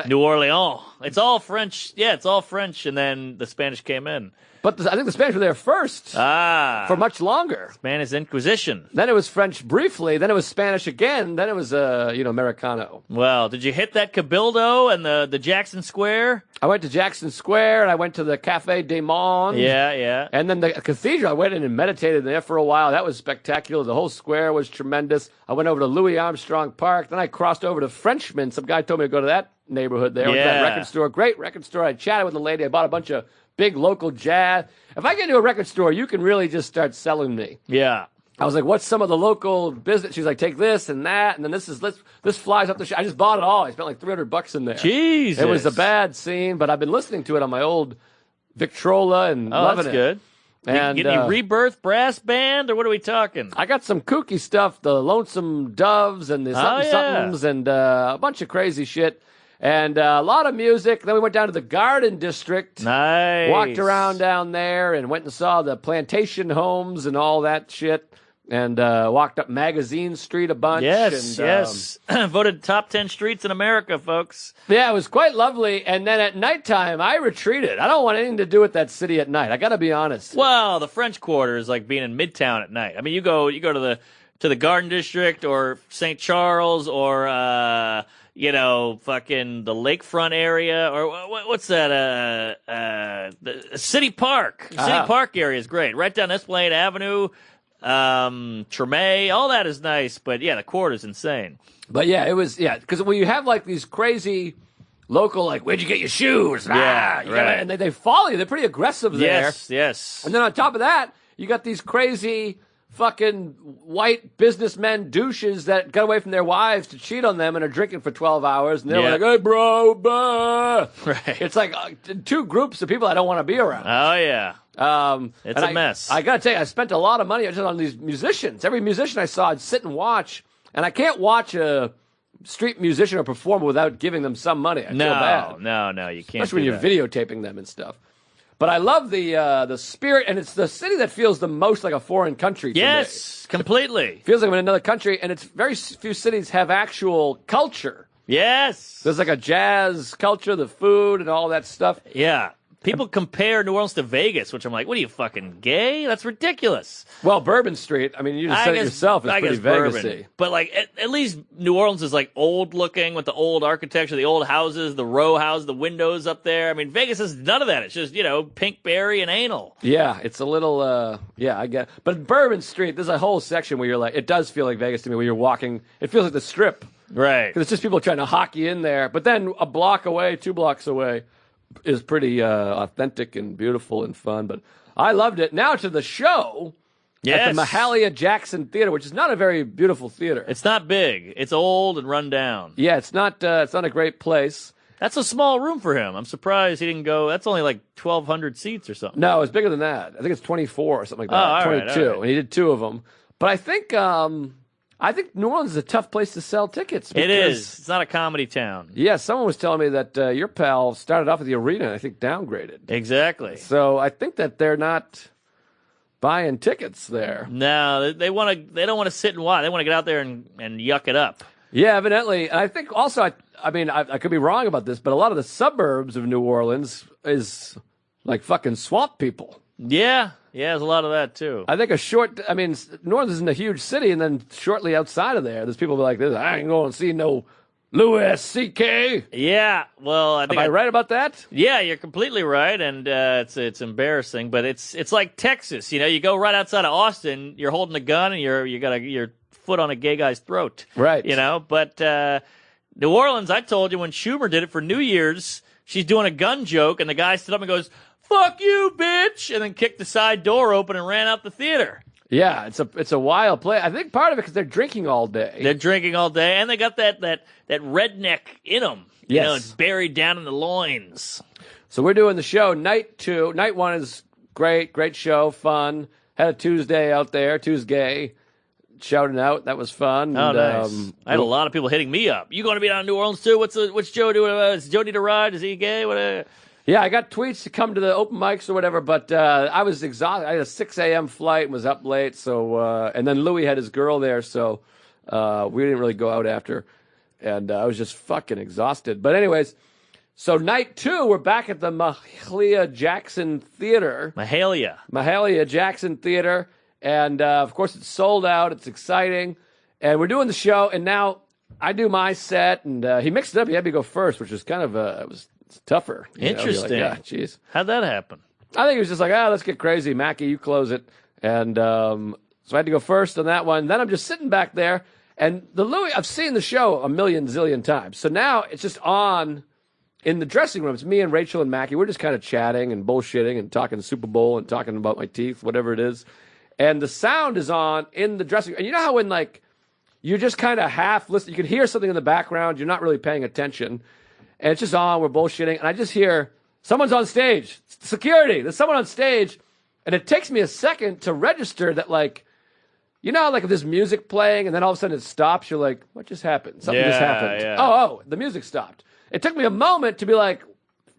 New Orleans. It's all French. Yeah, it's all French, and then the Spanish came in. But I think the Spanish were there first for much longer. Spanish Inquisition. Then it was French briefly. Then it was Spanish again. Then it was, Americano. Well, did you hit that Cabildo and the Jackson Square? I went to Jackson Square, and I went to the Café des Mondes. Yeah. And then the cathedral, I went in and meditated there for a while. That was spectacular. The whole square was tremendous. I went over to Louis Armstrong Park. Then I crossed over to Frenchman. Some guy told me to go to that neighborhood there. Went to that record store. Great record store. I chatted with the lady. I bought a bunch of big local jazz. If I get into a record store, you can really just start selling me. Yeah. I was like, what's some of the local business? She's like, take this and that, and then this flies up the I just bought it all. I spent like $300 in there. Jesus. It was a bad scene, but I've been listening to it on my old Victrola and loving that's it. good. And You get any Rebirth brass band, or what are we talking? I got some kooky stuff, the Lonesome Doves and the somethings and a bunch of crazy shit. And a lot of music. Then we went down to the Garden District. Nice. Walked around down there and went and saw the plantation homes and all that shit. And walked up Magazine Street a bunch. Yes. Voted top 10 streets in America, folks. Yeah, it was quite lovely. And then at nighttime, I retreated. I don't want anything to do with that city at night. I got to be honest. Well, the French Quarter is like being in Midtown at night. I mean, you go to the Garden District or St. Charles or fucking the lakefront area, or what's that? The City Park. City Park area is great. Right down Esplanade Avenue, Treme, all that is nice. But yeah, the Quarter's insane. But yeah, it was, because when you have like these crazy local, like, where'd you get your shoes? Yeah, right. And they follow you. They're pretty aggressive there. Yes. And then on top of that, you got these crazy fucking white businessmen douches that got away from their wives to cheat on them and are drinking for 12 hours. And they're like, hey, bro, bah. Right. It's like two groups of people I don't want to be around. Oh, yeah. It's a mess. I got to tell you, I spent a lot of money just on these musicians. Every musician I saw, I'd sit and watch. And I can't watch a street musician or performer without giving them some money. I feel bad. No, you can't. Especially when you're videotaping them and stuff. But I love the spirit, and it's the city that feels the most like a foreign country to me. Yes, completely. Feels like I'm in another country, and it's very few cities have actual culture. Yes. There's like a jazz culture, the food, and all that stuff. Yeah. People compare New Orleans to Vegas, which I'm like, what are you, fucking gay? That's ridiculous. Well, Bourbon Street, I mean, you just said it yourself, it's pretty Vegas-y. But like, at least New Orleans is like old looking with the old architecture, the old houses, the row houses, the windows up there. I mean, Vegas has none of that. It's just, pink berry and anal. Yeah, it's a little, I get it. But Bourbon Street, there's a whole section where you're like, it does feel like Vegas to me, where you're walking, it feels like the Strip. Right. Because it's just people trying to hockey in there. But then a block away, 2 blocks away, is pretty authentic and beautiful and fun. But I loved it. Now to the show at the Mahalia Jackson Theater, which is not a very beautiful theater. It's not big. It's old and run down. Yeah, it's not a great place. That's a small room for him. I'm surprised he didn't go. That's only like 1,200 seats or something. No, it's bigger than that. I think it's 24 or something like that. Oh, all 22. Right. And he did 2 of them. But I think New Orleans is a tough place to sell tickets. It is. It's not a comedy town. Yeah, someone was telling me that your pal started off at the arena and I think downgraded. Exactly. So I think that they're not buying tickets there. No, they don't want to sit and watch. They want to get out there and yuck it up. Yeah, evidently. And I think also, I could be wrong about this, but a lot of the suburbs of New Orleans is like fucking swamp people. Yeah, there's a lot of that too. I think New Orleans isn't a huge city, and then shortly outside of there, there's people like this. I ain't going to see no Louis C.K. Yeah, well, Am I right about that? Yeah, you're completely right, and it's embarrassing, but it's like Texas. You go right outside of Austin, you're holding a gun, and you got your foot on a gay guy's throat. Right. But New Orleans, I told you when Schumer did it for New Year's, she's doing a gun joke, and the guy stood up and goes, "Fuck you, bitch!" and then kicked the side door open and ran out the theater. Yeah, it's a wild play. I think part of it because they're drinking all day. They're drinking all day, and they got that redneck in them. Yes. It's buried down in the loins. So we're doing the show night 2. Night 1 is great show, fun. Had a Tuesday out there, tuesgay. shouting out. That was fun. Oh, And, nice. I had a lot of people hitting me up. You going to be down in New Orleans too? What's Joe doing? Does Joe need a ride? Is he gay? What? Yeah, I got tweets to come to the open mics or whatever, but I was exhausted. I had a 6 a.m. flight and was up late. So, and then Louis had his girl there, so we didn't really go out after. And I was just fucking exhausted. But anyways, so night 2, we're back at the Mahalia Jackson Theater. Mahalia Jackson Theater. And, of course, it's sold out. It's exciting. And we're doing the show. And now I do my set. And he mixed it up. He had me go first, which was kind of it's tougher. Interesting. Like, jeez. How'd that happen? I think he was just like, let's get crazy. Mackie, you close it. And so I had to go first on that one. Then I'm just sitting back there. And the Louis, I've seen the show a million zillion times. So now it's just on in the dressing room. It's me and Rachel and Mackie. We're just kind of chatting and bullshitting and talking Super Bowl and talking about my teeth, whatever it is. And the sound is on in the dressing room. And you know how when, like, you're just kind of half listening, you can hear something in the background, you're not really paying attention. And it's just on, we're bullshitting. And I just hear, someone's on stage. Security, there's someone on stage. And it takes me a second to register that, like, you know, like if there's music playing and then all of a sudden it stops, you're like, what just happened? Something just happened. Yeah. Oh, the music stopped. It took me a moment to be like,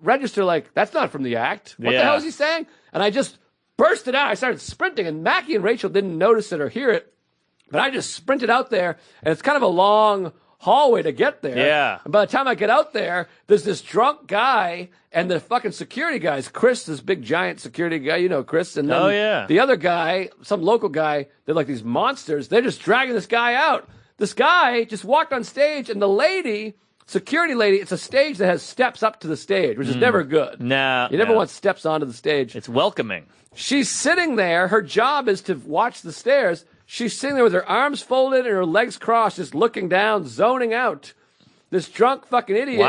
register, like, that's not from the act. What the hell is he saying? And I just burst it out. I started sprinting, and Mackie and Rachel didn't notice it or hear it, but I just sprinted out there, and it's kind of a long hallway to get there. Yeah. And by the time I get out there, there's this drunk guy and the fucking security guys. Chris, this big giant security guy, you know Chris, and then the other guy, some local guy, they're like these monsters. They're just dragging this guy out. This guy just walked on stage, and the lady, security lady, it's a stage that has steps up to the stage, which is never good. No. You never want steps onto the stage. It's welcoming. She's sitting there. Her job is to watch the stairs. She's sitting there with her arms folded and her legs crossed, just looking down, zoning out. This drunk fucking idiot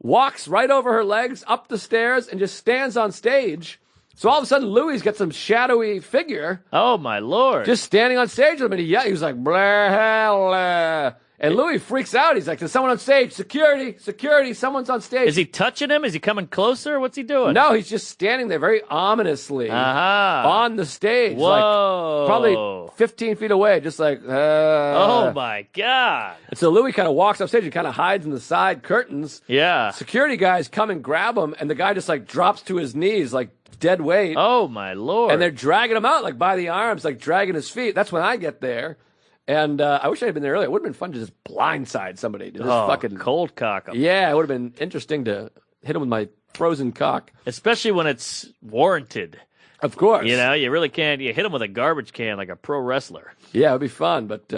walks right over her legs, up the stairs, and just stands on stage. So all of a sudden, Louis got some shadowy figure. Oh, my Lord. Just standing on stage with him. And he was like, blah, blah. And Louis freaks out. He's like, there's someone on stage. Security, someone's on stage. Is he touching him? Is he coming closer? What's he doing? No, he's just standing there very ominously on the stage. Whoa. Like probably 15 feet away, just like, Oh, my God. And so Louis kind of walks up stage and kind of hides in the side curtains. Yeah. Security guys come and grab him, and the guy just like drops to his knees, like dead weight. Oh, my Lord. And they're dragging him out, like by the arms, like dragging his feet. That's when I get there. And I wish I had been there earlier. It would have been fun to just blindside somebody. To just fucking cold cock 'em. Yeah, it would have been interesting to hit him with my frozen cock. Especially when it's warranted. Of course. You know, you really can't. You hit him with a garbage can like a pro wrestler. Yeah, it would be fun, but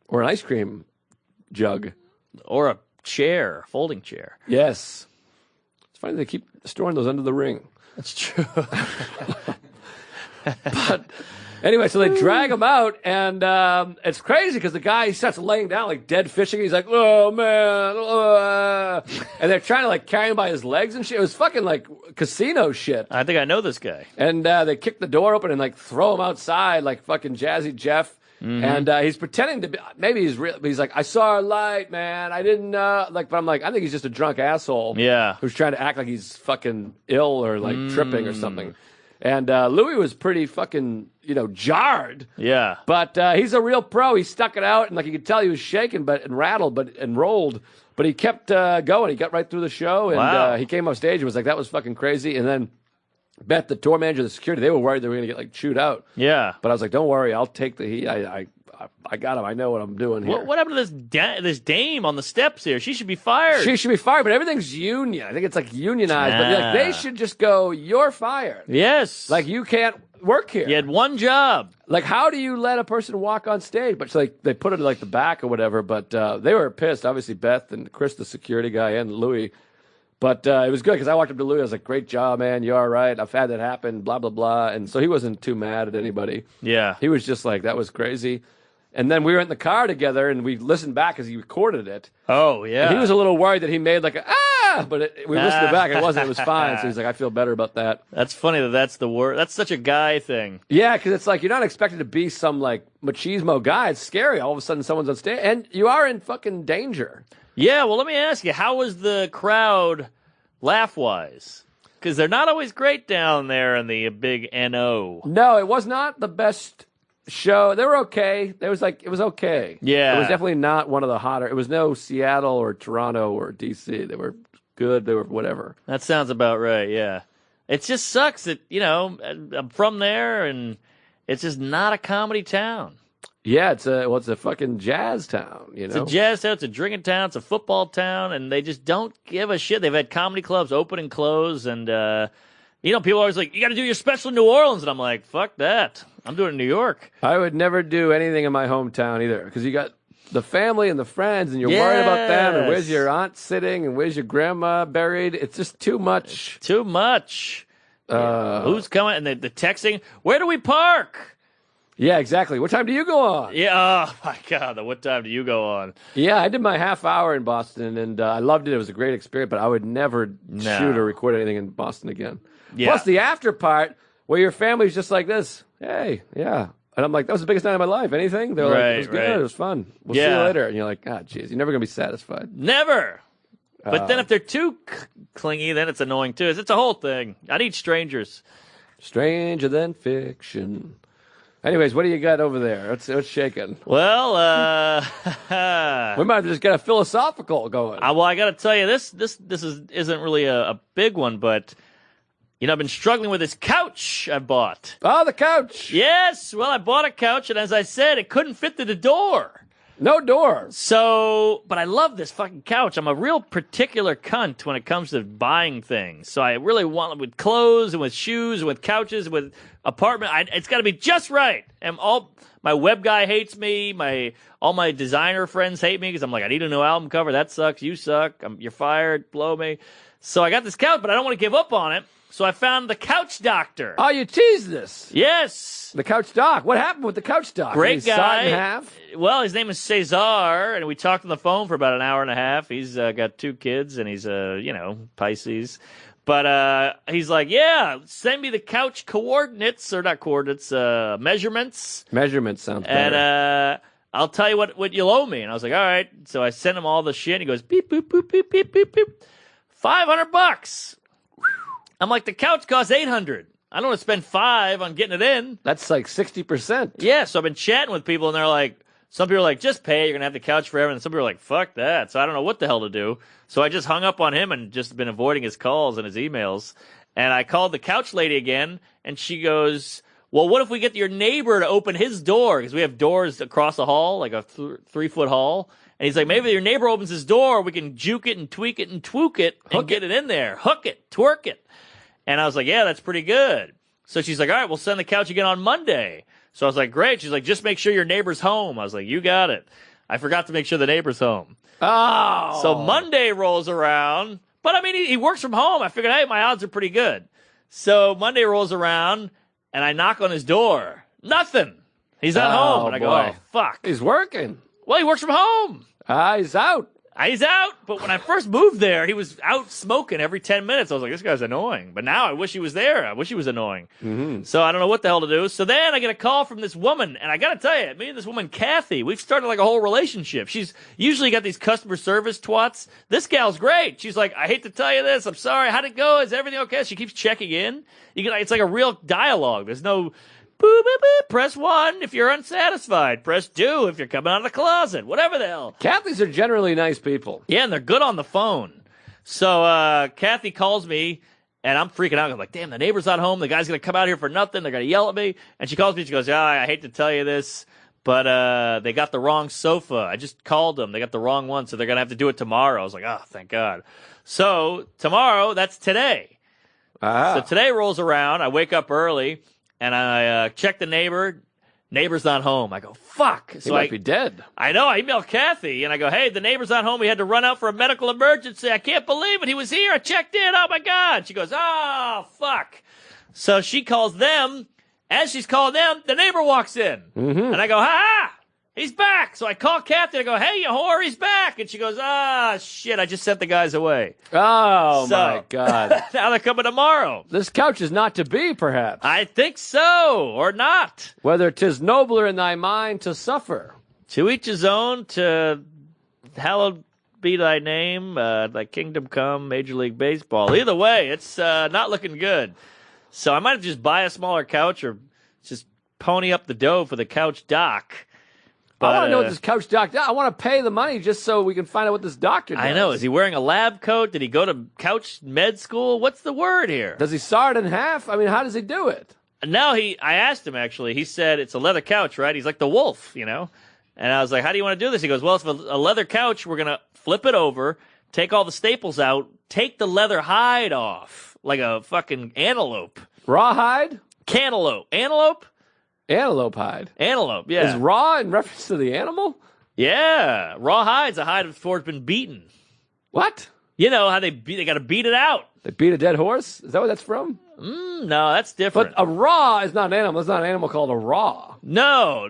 or an ice cream jug. Or a chair, folding chair. Yes. It's funny they keep storing those under the ring. That's true. But anyway, so they drag him out, and it's crazy because the guy starts laying down like dead fishing. He's like, oh, man. And they're trying to like carry him by his legs and shit. It was fucking like casino shit. I think I know this guy. And they kick the door open and like throw him outside like fucking Jazzy Jeff. And he's pretending to be, maybe he's real, but he's like, I saw a light, man. I didn't, but I'm like, I think he's just a drunk asshole. Yeah. Who's trying to act like he's fucking ill or like tripping or something. And Louis was pretty fucking, jarred. Yeah. But he's a real pro. He stuck it out, and like you could tell he was shaking and rattled and rolled. But he kept going. He got right through the show, and he came off stage and was like, that was fucking crazy. And then Beth, the tour manager, the security, they were worried they were going to get like chewed out. Yeah. But I was like, don't worry, I'll take the heat. I got him. I know what I'm doing here. What happened to this dame on the steps here? She should be fired. She should be fired, but everything's union. I think it's like unionized. But like, they should just go, you're fired. Yes. Like, you can't work here. You had one job. Like, how do you let a person walk on stage? But like, they put it like the back or whatever. But they were pissed. Obviously, Beth and Chris, the security guy, and Louis. But it was good because I walked up to Louis. I was like, great job, man. You're all right. I've had that happen, blah, blah, blah. And so he wasn't too mad at anybody. Yeah. He was just like, that was crazy. And then we were in the car together, and we listened back as he recorded it. Oh, yeah. And he was a little worried that he made like but we listened back. It wasn't. It was fine. So he's like, I feel better about that. That's funny that's the word. That's such a guy thing. Yeah, because it's like you're not expected to be some like machismo guy. It's scary. All of a sudden, someone's on stage, and you are in fucking danger. Yeah, well, let me ask you, how was the crowd laugh-wise? Because they're not always great down there in the big NO. No, it was not the best show. They were okay. It was okay. Yeah. It was definitely not one of the hotter. It was no Seattle or Toronto or DC. They were good. They were whatever. That sounds about right, yeah. It just sucks that, I'm from there, and it's just not a comedy town. Yeah, it's a fucking jazz town, It's a jazz town, it's a drinking town, it's a football town, and they just don't give a shit. They've had comedy clubs open and close, and, people are always like, you got to do your special in New Orleans, and I'm like, fuck that. I'm doing it in New York. I would never do anything in my hometown either, because you got the family and the friends, and you're worried about them, and where's your aunt sitting, and where's your grandma buried. It's just too much. Too much. Who's coming? And the texting, where do we park? Yeah, exactly. What time do you go on? Yeah, oh my God, what time do you go on? Yeah, I did my half hour in Boston, and I loved it. It was a great experience, but I would never shoot or record anything in Boston again. Yeah. Plus, the after part, where your family's just like this. Hey, yeah. And I'm like, that was the biggest night of my life. Anything? They're like, it was good. It was fun. We'll see you later. And you're like, jeez, you're never going to be satisfied. Never. But then if they're too clingy, then it's annoying, too. It's a whole thing. I need strangers. Stranger than fiction. Anyways, what do you got over there? What's shaking? Well, we might have just got a philosophical going. I got to tell you, this isn't really a big one, but I've been struggling with this couch I bought. Oh, the couch. Yes. Well, I bought a couch, and as I said, it couldn't fit through the door. No door. So, but I love this fucking couch. I'm a real particular cunt when it comes to buying things. So I really want with clothes and with shoes and with couches, with apartment. It's got to be just right. And my web guy hates me. All my designer friends hate me because I'm like, I need a new album cover. That sucks. You suck. You're fired. Blow me. So I got this couch, but I don't want to give up on it. So I found the couch doctor. Oh, you teased this. Yes. The couch doc. What happened with the couch doc? Great guy. Saw it in half? Well, his name is Cesar, and we talked on the phone for about an hour and a half. He's got 2 kids, and he's Pisces. But he's like, yeah, send me the couch coordinates, or not coordinates, measurements. Measurements sounds better. And I'll tell you what you'll owe me. And I was like, all right. So I sent him all the shit. He goes, beep, boop, boop, beep, beep, beep, beep. $500. I'm like, the couch costs $800. I don't want to spend $5 on getting it in. That's like 60%. Yeah, so I've been chatting with people, and they're like, some people are like, just pay, you're going to have the couch forever. And some people are like, fuck that. So I don't know what the hell to do. So I just hung up on him and just been avoiding his calls and his emails. And I called the couch lady again, and she goes, well, what if we get your neighbor to open his door? Because we have doors across the hall, like a 3-foot hall. And he's like, maybe your neighbor opens his door, we can juke it and tweak it and twook it and get it in there. Hook it, twerk it. And I was like, yeah, that's pretty good. So she's like, all right, we'll send the couch again on Monday. So I was like, great. She's like, just make sure your neighbor's home. I was like, you got it. I forgot to make sure the neighbor's home. Oh. So Monday rolls around. But, I mean, he works from home. I figured, hey, my odds are pretty good. So Monday rolls around, and I knock on his door. Nothing. He's not home. And I go, oh, fuck. He's working. Well, he works from home. He's out. He's out. But when I first moved there, he was out smoking every 10 minutes. I was like, this guy's annoying. But now I wish he was there. I wish he was annoying. Mm-hmm. So I don't know what the hell to do. So then I get a call from this woman. And I got to tell you, me and this woman, Kathy, we've started like a whole relationship. She's usually got these customer service twats. This gal's great. She's like, I hate to tell you this. I'm sorry. How'd it go? Is everything okay? She keeps checking in. It's like a real dialogue. There's no... Boop, boop, boop. Press 1 if you're unsatisfied. Press 2 if you're coming out of the closet. Whatever the hell. Catholics are generally nice people. Yeah, and they're good on the phone. So Kathy calls me, and I'm freaking out. I'm like, damn, the neighbor's not home. The guy's going to come out here for nothing. They're going to yell at me. And she calls me. She goes, I hate to tell you this, but they got the wrong sofa. I just called them. They got the wrong one, so they're going to have to do it tomorrow. I was like, oh, thank God. So tomorrow, that's today. So today rolls around. I wake up early. And I check the neighbor. Neighbor's not home. I go, fuck. So he might be dead. I know. I email Kathy, and I go, hey, the neighbor's not home. We had to run out for a medical emergency. I can't believe it. He was here. I checked in. Oh, my God. She goes, oh, fuck. So she calls them. As she's calling them, the neighbor walks in. Mm-hmm. And I go, ha-ha. He's back. So I call Kathy and I go, hey, you whore, he's back. And she goes, shit, I just sent the guys away. Oh, my God. Now they're coming tomorrow. This couch is not to be, perhaps. I think so, or not. Whether 'tis nobler in thy mind to suffer. To each his own, to hallowed be thy name, thy kingdom come, Major League Baseball. Either way, it's not looking good. So I might just buy a smaller couch or just pony up the dough for the couch doc. But, I want to know what this couch doctor. I want to pay the money just so we can find out what this doctor does. I know. Is he wearing a lab coat? Did he go to couch med school? What's the word here? Does he saw it in half? I mean, how does he do it? Now I asked him actually. He said it's a leather couch, right? He's like the wolf, you know. And I was like, "How do you want to do this?" He goes, "Well, it's a leather couch. We're gonna flip it over, take all the staples out, take the leather hide off, like a fucking antelope, Rawhide, cantaloupe, antelope, antelope hide. antelope. Yeah, Is raw in reference to the animal? yeah. Raw hide's a hide before it's been beaten. What? You know how they got to beat it out. They beat a dead horse? Is that what that's from? No, that's different. But a raw is not an animal. It's not an animal called a raw. No.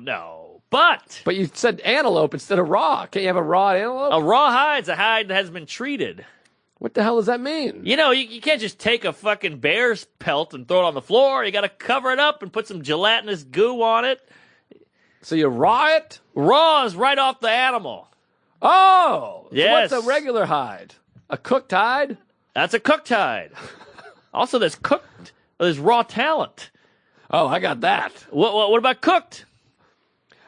But you said antelope instead of raw. Can't you have a raw antelope? a raw hide's a hide that has been treated. What the hell does that mean? You know, you can't just take a fucking bear's pelt and throw it on the floor. You got to cover it up and put some gelatinous goo on it. So you raw it? Raw is right off the animal. Oh! Yes. So what's a regular hide? A cooked hide? That's a cooked hide. Also, there's raw talent. Oh, I got that. What about cooked?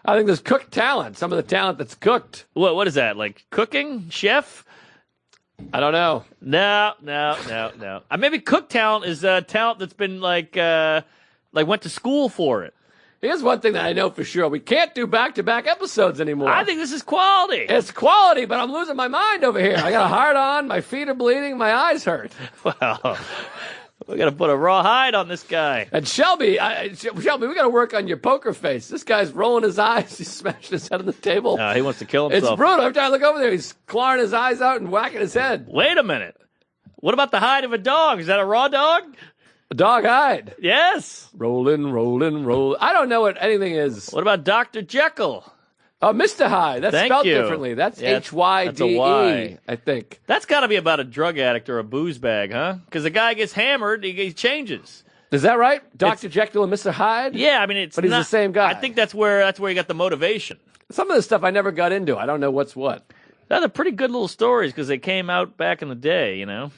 I think there's cooked talent. Some of the talent that's cooked. What is that? Like cooking? Chef? I don't know. No. Maybe cooked talent is talent that's been like went to school for it. Here's one thing that I know for sure. We can't do back-to-back episodes anymore. I think this is quality. It's quality, but I'm losing my mind over here. I got a heart on, my feet are bleeding, my eyes hurt. Well, we got to put a raw hide on this guy. And Shelby, we got to work on your poker face. This guy's rolling his eyes. He's smashing his head on the table. No, he wants to kill himself. It's brutal. Every time I look over there, he's clawing his eyes out and whacking his head. Wait a minute. What about the hide of a dog? Is that a raw dog? A dog hide. Yes. Rolling. I don't know what anything is. What about Dr. Jekyll? Oh, Mr. Hyde. That's Thank spelled you. differently. That's Yeah, Hyde, that's a Y. I think. That's got to be about a drug addict or a booze bag, huh? Because the guy gets hammered, he changes. Is that right? Dr. Jekyll and Mr. Hyde? Yeah, I mean, it's But he's not, the same guy. I think that's where you got the motivation. Some of this stuff I never got into. I don't know what's what. They're pretty good little stories because they came out back in the day, you know?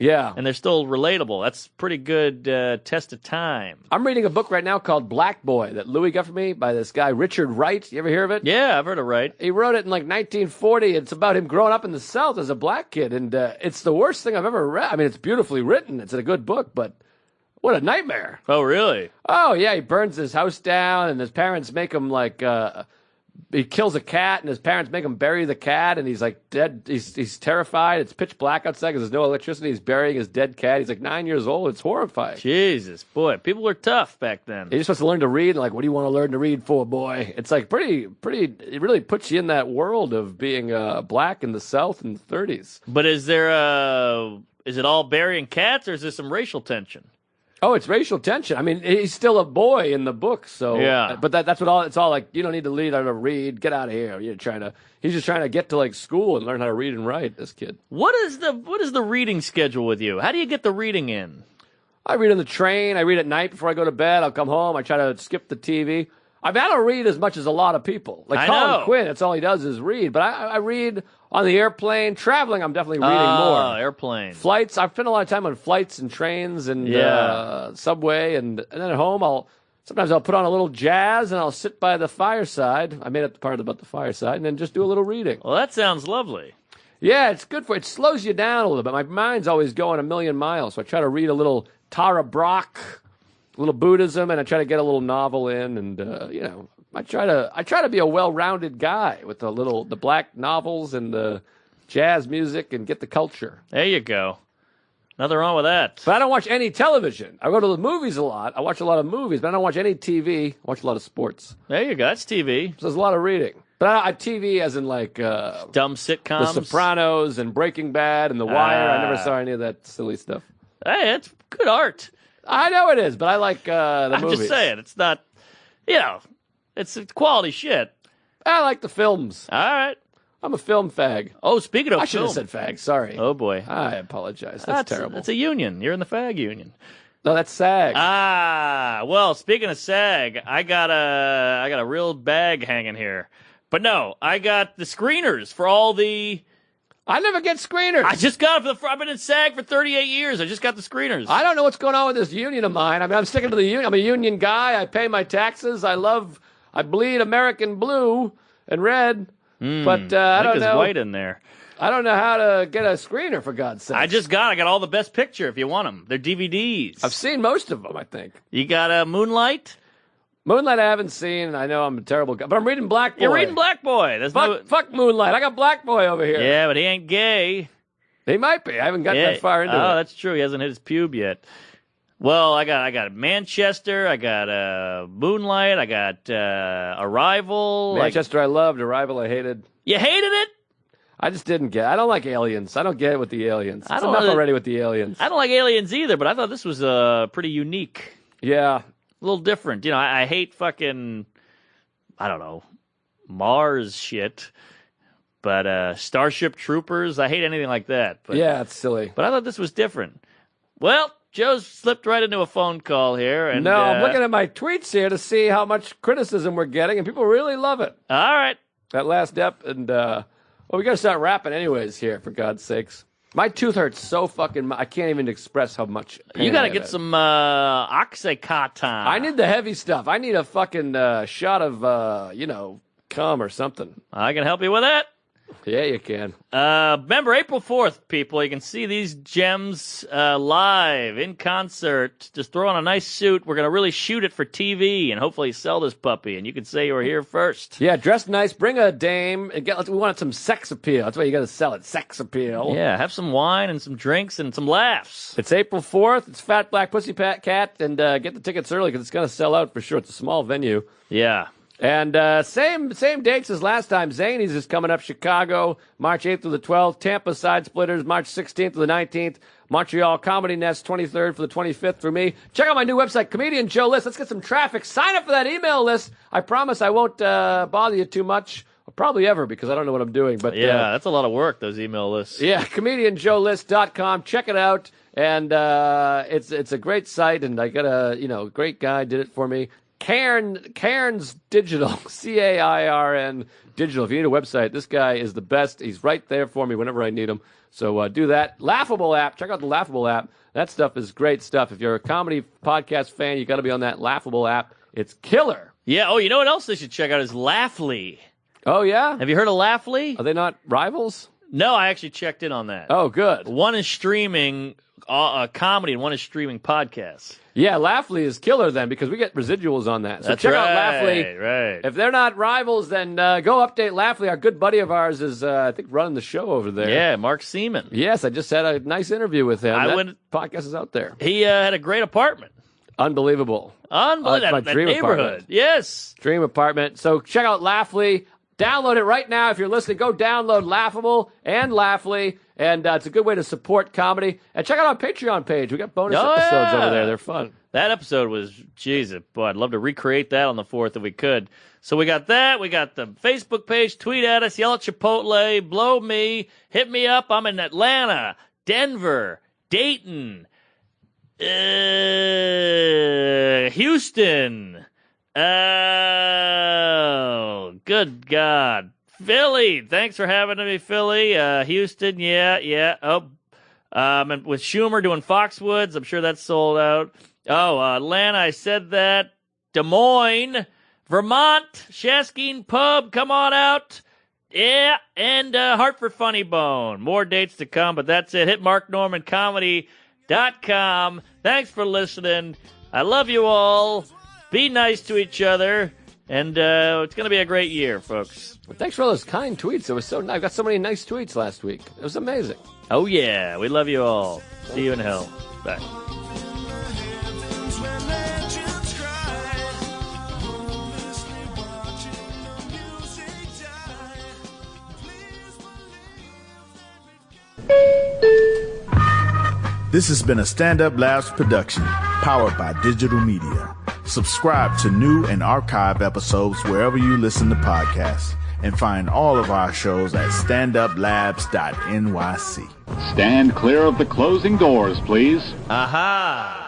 Yeah. And they're still relatable. That's pretty good test of time. I'm reading a book right now called Black Boy that Louis got for me by this guy, Richard Wright. You ever hear of it? Yeah, I've heard it right. He wrote it in like 1940. It's about him growing up in the South as a black kid. And it's the worst thing I've ever read. I mean, it's beautifully written. It's a good book, but what a nightmare. Oh, really? Oh, yeah. He burns his house down and his parents make him like... he kills a cat, and his parents make him bury the cat, and he's like dead. He's terrified. It's pitch black outside because there's no electricity. He's burying his dead cat. He's like 9 years old. It's horrifying. Jesus, boy, people were tough back then. You're supposed to learn to read. And like, what do you want to learn to read for, boy? It's like pretty. It really puts you in that world of being black in the South in the 30s. But is it all burying cats, or is there some racial tension? Oh, it's racial tension. I mean, he's still a boy in the book, so yeah. But that's what it's all like. You don't need to learn how to read. Get out of here. He's just trying to get to like school and learn how to read and write. This kid. What is the reading schedule with you? How do you get the reading in? I read on the train. I read at night before I go to bed. I'll come home. I try to skip the TV. I mean, I don't read as much as a lot of people. Like Colin Quinn, that's all he does is read. But I read on the airplane. Traveling, I'm definitely reading more. Airplane. Flights, I've spent a lot of time on flights and trains and subway. And then at home, sometimes I'll put on a little jazz and I'll sit by the fireside. I made up the part about the fireside. And then just do a little reading. Well, that sounds lovely. Yeah, it's good it slows you down a little bit. My mind's always going a million miles. So I try to read a little Tara Brach, a little Buddhism, and I try to get a little novel in, and I try to be a well-rounded guy with the black novels and the jazz music and get the culture. There you go. Nothing wrong with that. But I don't watch any television. I go to the movies a lot. I watch a lot of movies, but I don't watch any TV. I watch a lot of sports. There you go. That's TV. So there's a lot of reading. But I TV as in like dumb sitcoms, The Sopranos and Breaking Bad and The Wire. I never saw any of that silly stuff. Hey, it's good art. I know it is, but I like the I'm movies. just saying, it's not, it's quality shit. I like the films. All right. I'm a film fag. Oh, speaking of I should film. have said fag. Sorry. Oh, boy. I apologize. That's terrible. That's a union. You're in the fag union. No, that's SAG. Well, speaking of SAG, I got a real bag hanging here. But no, I got the screeners for all the I never get screeners. I just got it I've been in SAG for 38 years. I just got the screeners. I don't know what's going on with this union of mine. I mean, I'm sticking to the union. I'm a union guy. I pay my taxes. I bleed American blue and red. But I don't know. White in there. I don't know how to get a screener, for God's sake. I got all the best picture if you want them. They're DVDs. I've seen most of them, I think. You got Moonlight? Moonlight I haven't seen. I know I'm a terrible guy. But I'm reading Black Boy. You're reading Black Boy. Fuck Moonlight. I got Black Boy over here. Yeah, but he ain't gay. He might be. I haven't gotten that far into it. Oh, that's true. He hasn't hit his pube yet. Well, I got Manchester. I got Moonlight. I got Arrival. Manchester I loved. Arrival I hated. You hated it? I just didn't get it. I don't like aliens. I don't get it with the aliens. It's enough already with the aliens. I don't like aliens either, but I thought this was pretty unique. Yeah. A little different. You know, I hate fucking, I don't know, Mars shit. But Starship Troopers, I hate anything like that. But, yeah, it's silly. But I thought this was different. Well, Joe's slipped right into a phone call here. And, no, I'm looking at my tweets here to see how much criticism we're getting, and people really love it. All right. That last ep, and, well, we got to start rapping anyways here, for God's sakes. My tooth hurts so fucking much. I can't even express how much pain you got to get some Oxycontin. I need the heavy stuff. I need a fucking shot of, cum or something. I can help you with that. Yeah, you can. Remember, April 4th, people, you can see these gems live, in concert. Just throw on a nice suit. We're going to really shoot it for TV and hopefully sell this puppy, and you can say you were here first. Yeah, dress nice, bring a dame, and we want some sex appeal. That's why you got to sell it, sex appeal. Yeah, have some wine and some drinks and some laughs. It's April 4th. It's Fat Black Pussy Cat, and get the tickets early because it's going to sell out for sure. It's a small venue. Yeah. And same dates as last time. Zanies is coming up. Chicago, March 8th through the 12th. Tampa Side Splitters, March 16th through the 19th. Montreal Comedy Nest, 23rd for the 25th for me. Check out my new website, Comedian Joe List. Let's get some traffic. Sign up for that email list. I promise I won't bother you too much. Or probably ever, because I don't know what I'm doing. But yeah, that's a lot of work, those email lists. Yeah, ComedianJoeList.com. Check it out. And it's a great site, and I got a great guy did it for me. Cairns Digital, Cairn Digital. If you need a website, this guy is the best. He's right there for me whenever I need him. So do that. Laughable app. Check out the Laughable app. That stuff is great stuff. If you're a comedy podcast fan, you got to be on that Laughable app. It's killer. Yeah. Oh, you know what else they should check out is Laughly. Oh, yeah? Have you heard of Laughly? Are they not rivals? No, I actually checked in on that. Oh, good. One is streaming comedy and one is streaming podcasts. Yeah, Laughly is killer then because we get residuals on that. So That's check right, out Laughly. Right. If they're not rivals, then go update Laughly. Our good buddy of ours is, I think, running the show over there. Yeah, Mark Seaman. Yes, I just had a nice interview with him. Podcast is out there. He had a great apartment. Unbelievable. Unbelievable. My dream neighborhood. apartment. Yes. Dream apartment. So check out Laughly. Download it right now. If you're listening, go download Laughable and Laughly. And it's a good way to support comedy. And check out our Patreon page. We got bonus episodes over there. They're fun. That episode was, Jesus, boy, I'd love to recreate that on the 4th if we could. So we got that. We got the Facebook page. Tweet at us. Yell at Chipotle. Blow me. Hit me up. I'm in Atlanta, Denver, Dayton, Houston. Oh, good God. Philly. Thanks for having me, Philly. Houston, yeah. Oh, and with Schumer doing Foxwoods, I'm sure that's sold out. Oh, Atlanta, I said that. Des Moines, Vermont, Shaskeen Pub, come on out. Yeah, and Hartford Funny Bone. More dates to come, but that's it. Hit MarkNormanComedy.com. Thanks for listening. I love you all. Be nice to each other. And it's going to be a great year, folks. Well, thanks for all those kind tweets. It was so nice. I got so many nice tweets last week. It was amazing. Oh, yeah. We love you all. See you in hell. Bye. This has been a Stand Up Labs production, powered by digital media. Subscribe to new and archive episodes wherever you listen to podcasts, and find all of our shows at standuplabs.nyc. Stand clear of the closing doors, please. Aha!